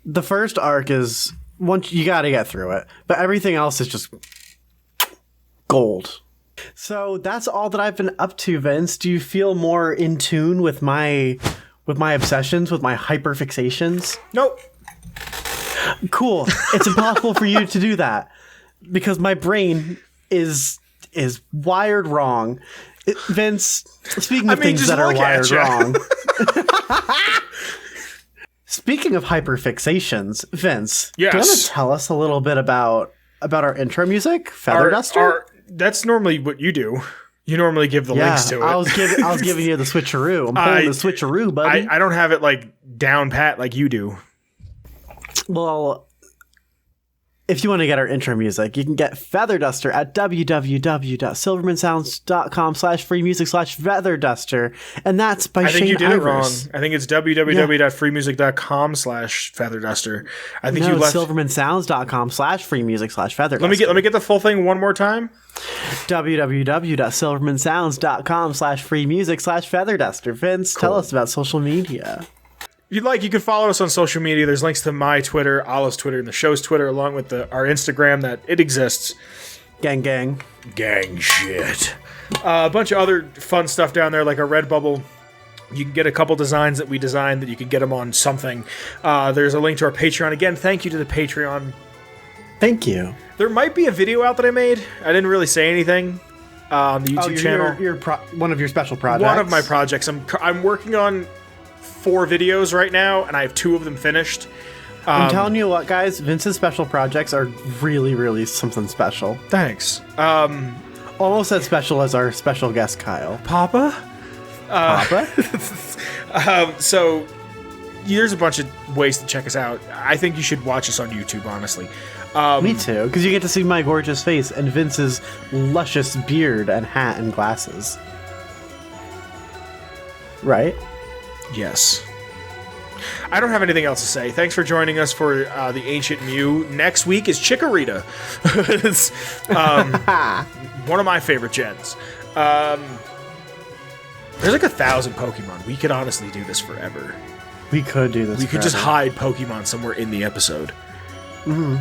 The first arc is... you gotta get through it. But everything else is just... gold. So that's all that I've been up to, Vince. Do you feel more in tune with my obsessions, with my hyperfixations? Nope. Cool. It's impossible for you to do that because my brain is wired wrong. Vince, speaking of things that are wired wrong. Speaking of hyperfixations, Vince, yes. Do you want to tell us a little bit about our intro music, Feather Duster? That's normally what you do. You normally give the links to it. I was giving you the switcheroo. I'm pulling the switcheroo, buddy. I don't have it like down pat like you do. Well, if you want to get our intro music, you can get Feather Duster at www.silvermansounds.com/freemusic/featherduster, and that's by Shane I think you did Ivers. it wrong. I think it's www.freemusic.com/featherduster. I think you left silvermansounds.com/freemusic/featherduster. Let me get the full thing one more time. www.silvermansounds.com/freemusic/featherduster. Vince, tell us about social media. If you'd like, you can follow us on social media. There's links to my Twitter, Olive's Twitter, and the show's Twitter, along with our Instagram, that it exists. Gang, gang. Gang shit. A bunch of other fun stuff down there, like a Redbubble. You can get a couple designs that we designed that you can get them on something. There's a link to our Patreon. Again, thank you to the Patreon. Thank you. There might be a video out that I made. I didn't really say anything on the YouTube channel. One of your special projects? One of my projects. I'm working on 4 videos right now, and I have 2 of them finished. I'm telling you what, guys, Vince's special projects are really, really something special. Thanks. Almost as special as our special guest, Kyle. Papa? Papa? So, there's a bunch of ways to check us out. I think you should watch us on YouTube, honestly. Me too, because you get to see my gorgeous face and Vince's luscious beard and hat and glasses. Right? Yes. I don't have anything else to say. Thanks for joining us for the Ancient Mew. Next week is Chikorita. It's, one of my favorite gens. There's like 1,000 Pokemon. We could honestly do this forever. We could do this We could just hide Pokemon somewhere in the episode. Mm-hmm.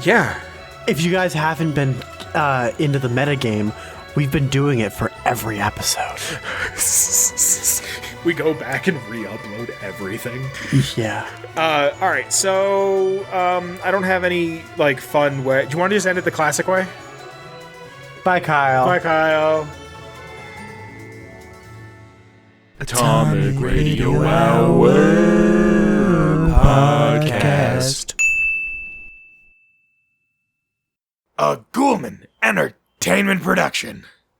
Yeah. If you guys haven't been into the metagame, we've been doing it for every episode. We go back and re-upload everything. Yeah. All right, so I don't have any like fun way. Do you want to just end it the classic way? Bye, Kyle. Bye, Kyle. Atomic Radio Hour Podcast. A Ghoulman Entertainment production.